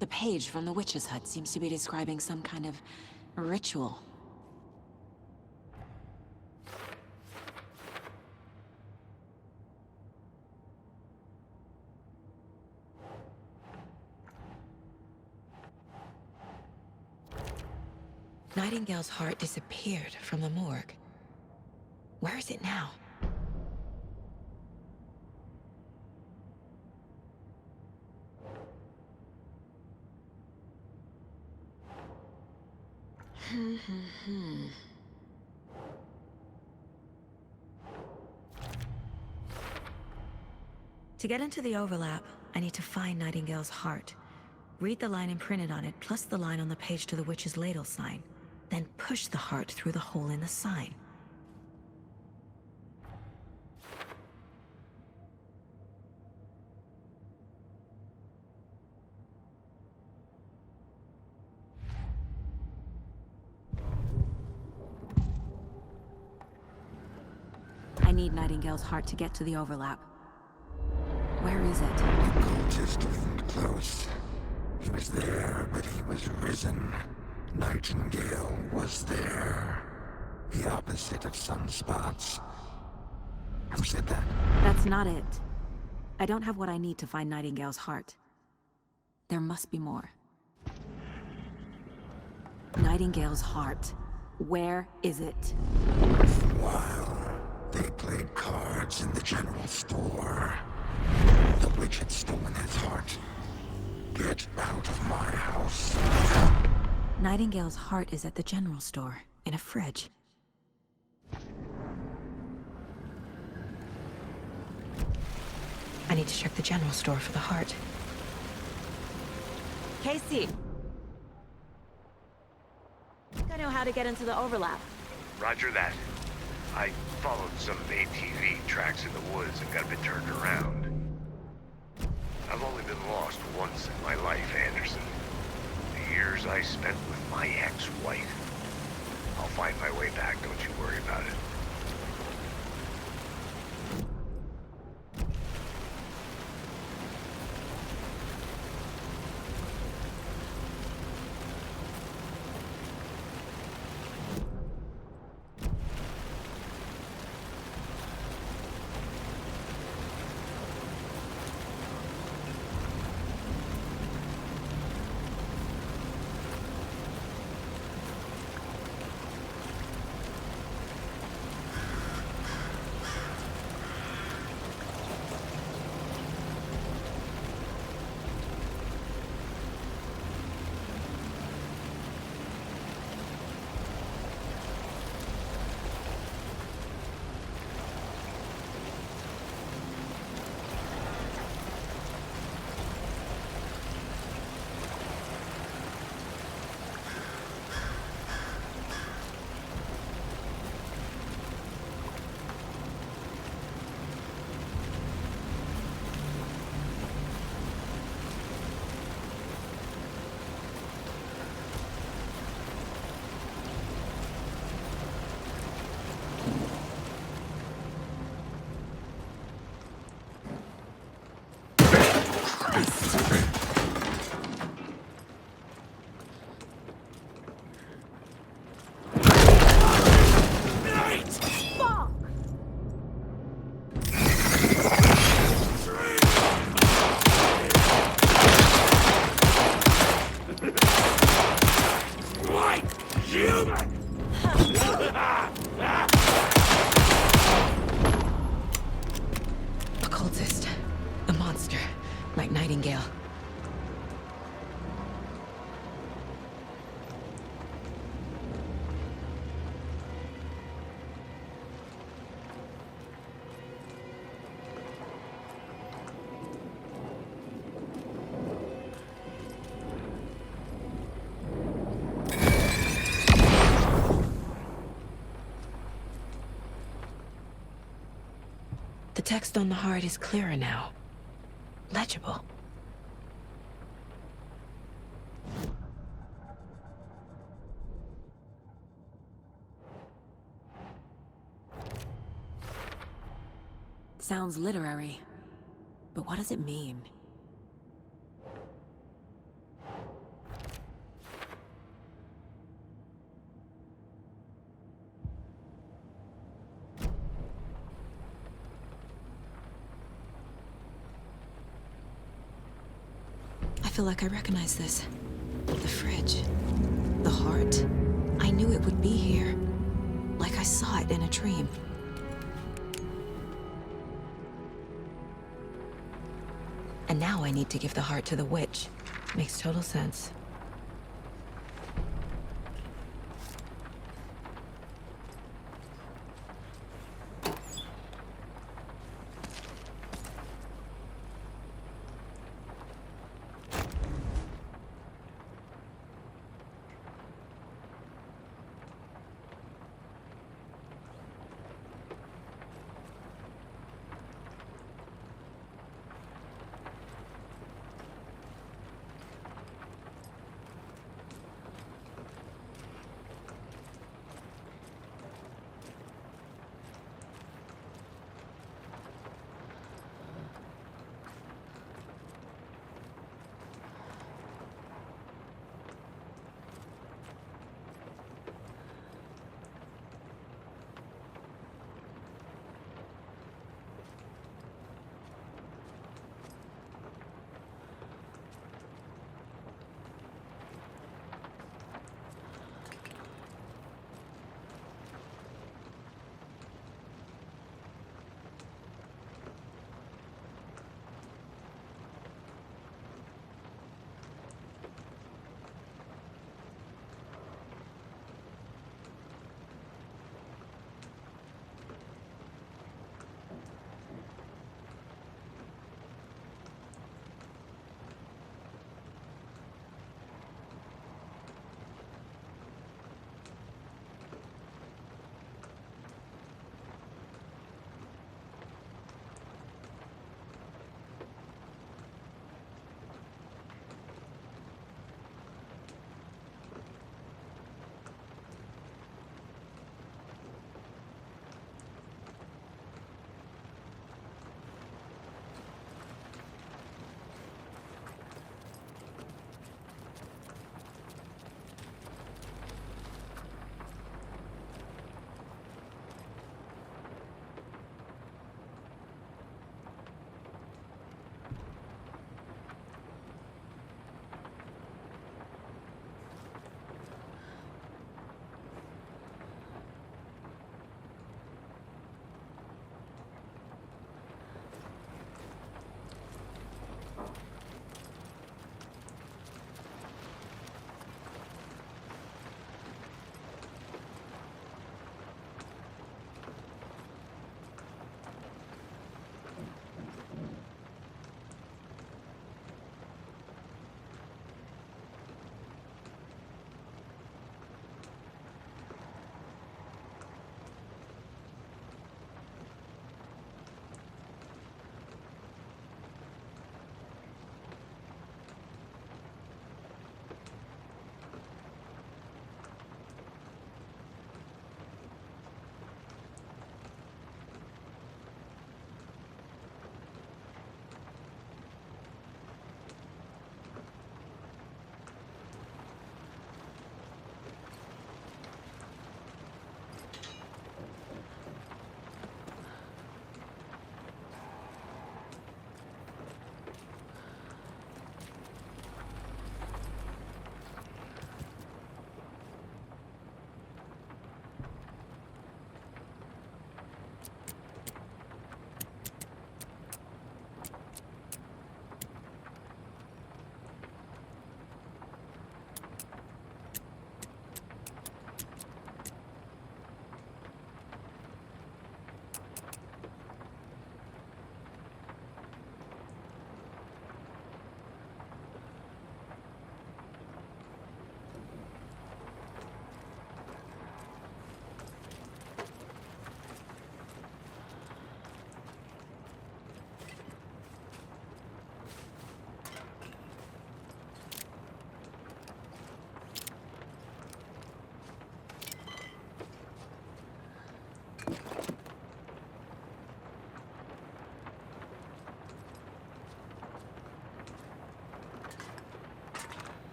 The page from the witch's hut seems to be describing some kind of ritual. Nightingale's heart disappeared from the morgue. Where is it now? To get into the overlap, I need to find Nightingale's heart. Read the line imprinted on it, plus the line on the page to the witch's ladle sign. Then push the heart through the hole in the sign. I need Nightingale's heart to get to the overlap. Where is it? The cultist wasn't close. He was there, but he was risen. Nightingale was there. The opposite of sunspots. Who said that? That's not it. I don't have what I need to find Nightingale's heart. There must be more. Nightingale's heart. Where is it? While they played cards in the general store, the witch had stolen his heart. Get out of my house. Nightingale's heart is at the general store, in a fridge. I need to check the general store for the heart. Casey! I know how to get into the overlap. Roger that. I followed some ATV tracks in the woods and got a bit turned around. I've only been lost once in my life, Anderson. The years I spent with my ex-wife. I'll find my way back, don't you worry about it. Occultist. A monster. Like Nightingale. The text on the heart is clearer now. Legible. Sounds literary. But what does it mean? I feel like I recognize this. The fridge. The heart. I knew it would be here. Like I saw it in a dream. And now I need to give the heart to the witch. Makes total sense.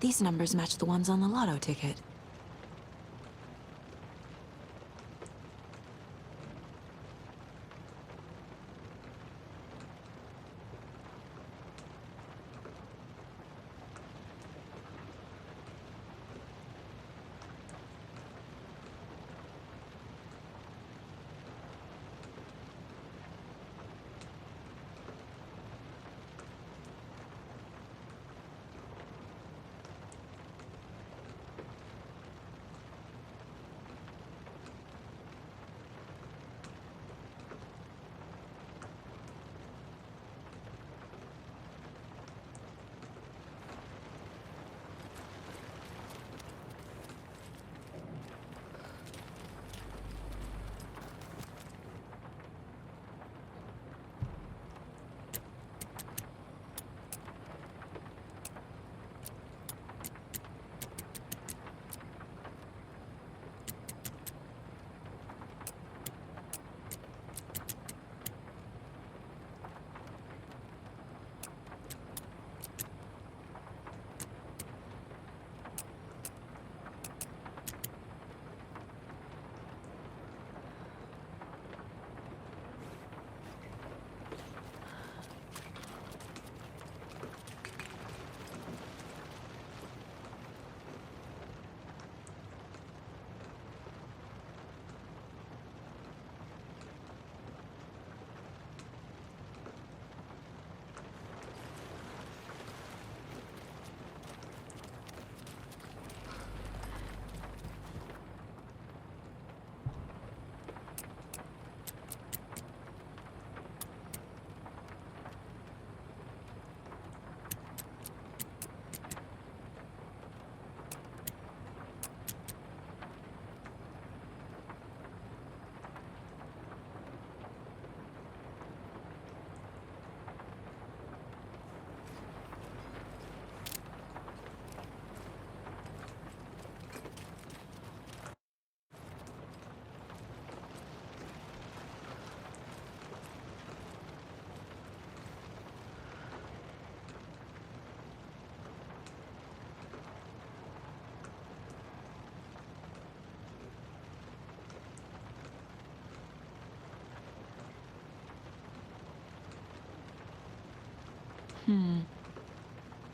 These numbers match the ones on the lotto ticket.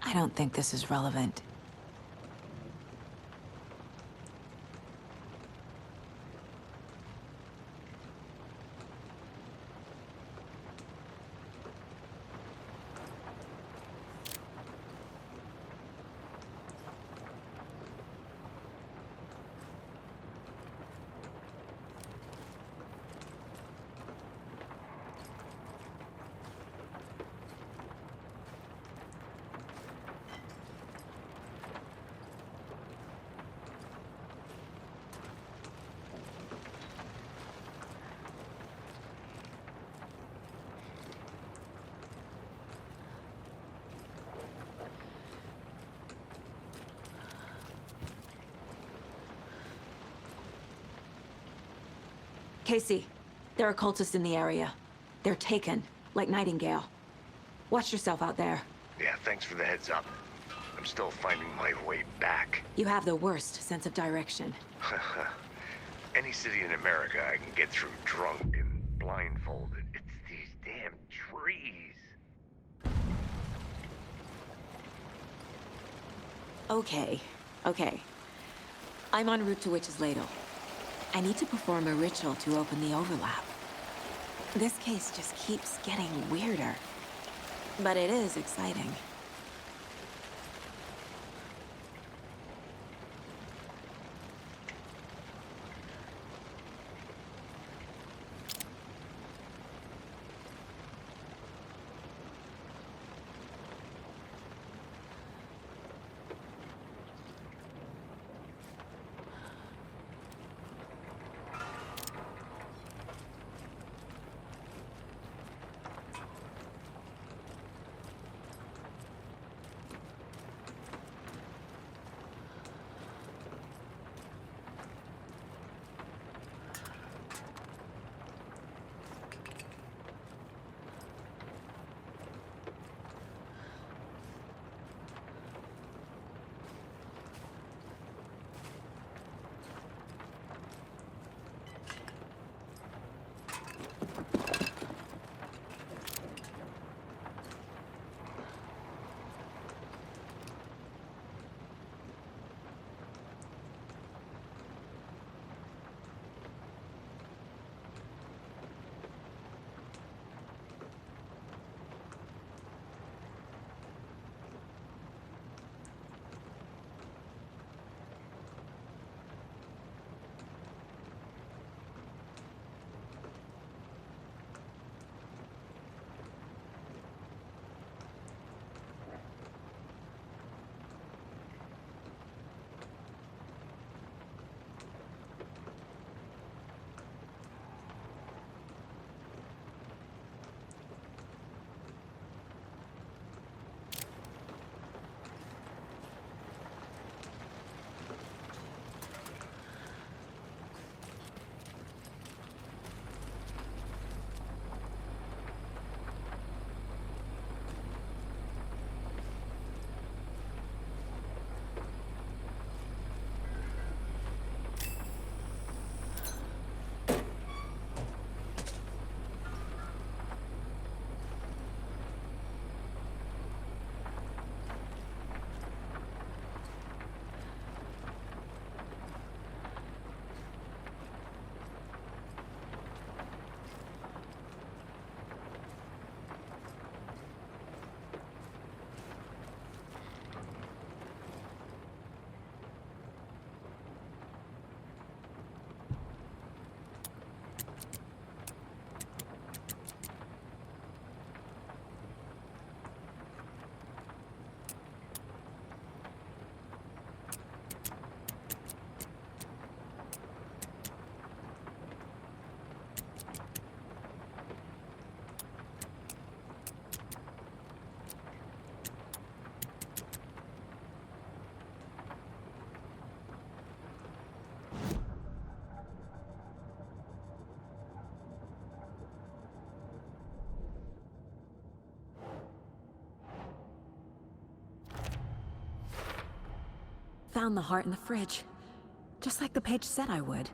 I don't think this is relevant. Casey, there are cultists in the area. They're taken, like Nightingale. Watch yourself out there. Yeah, thanks for the heads up. I'm still finding my way back. You have the worst sense of direction. Any city in America I can get through drunk and blindfolded. It's these damn trees. Okay. I'm en route to Witch's Ladle. I need to perform a ritual to open the overlap. This case just keeps getting weirder. But it is exciting. found the heart in the fridge. Just like the page said I would.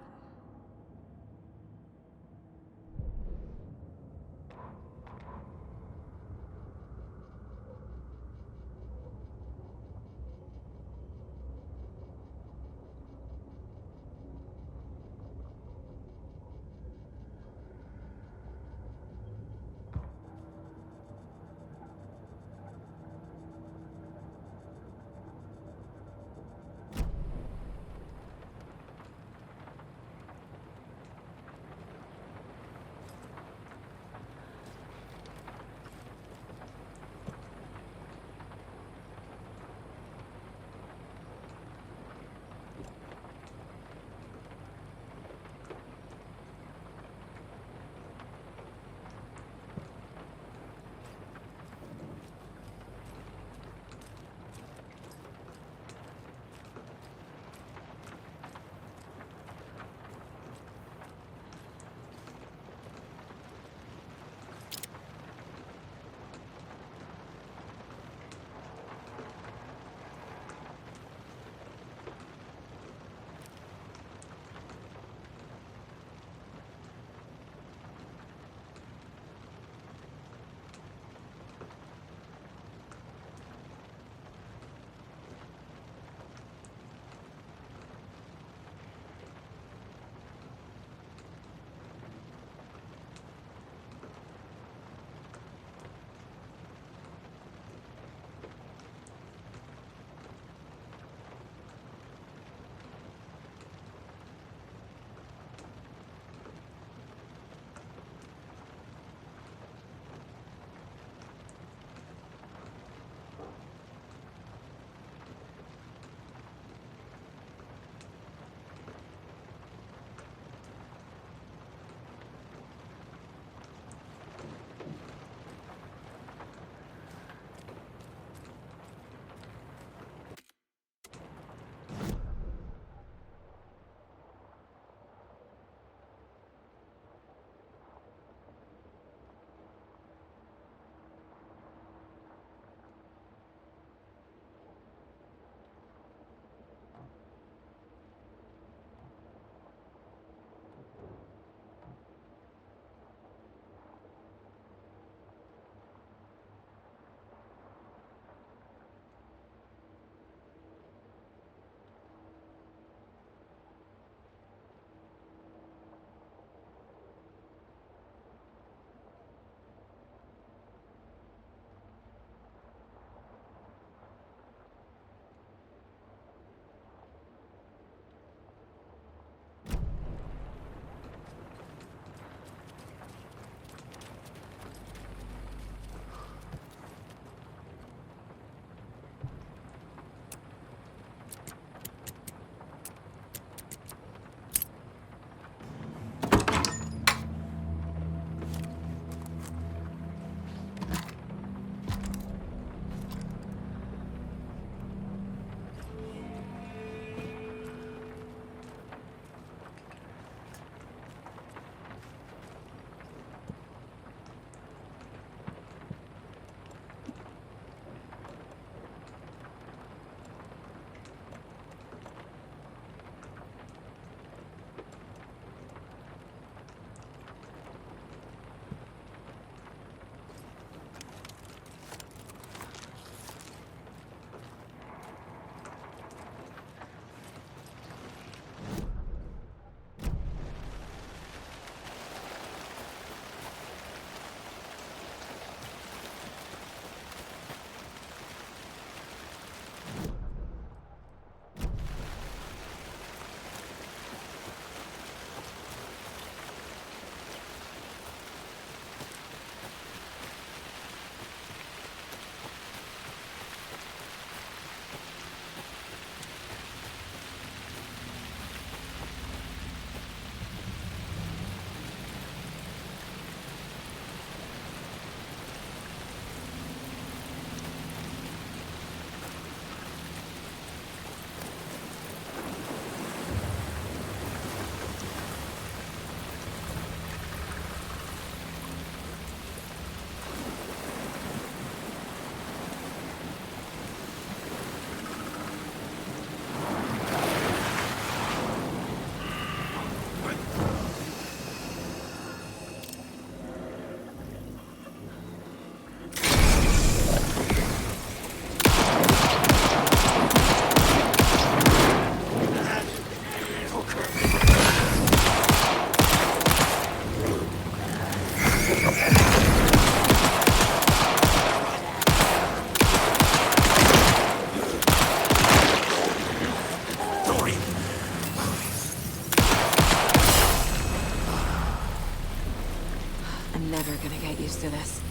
I'm never gonna get used to this.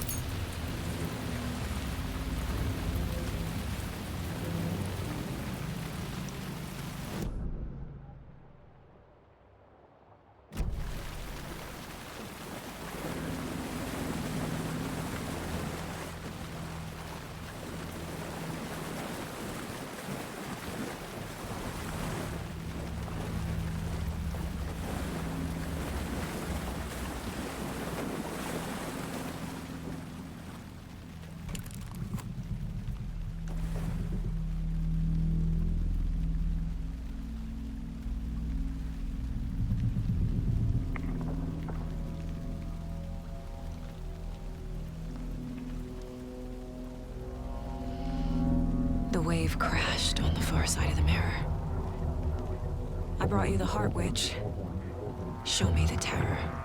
The wave crashed on the far side of the mirror. I brought you the Heart Witch. Show me the terror.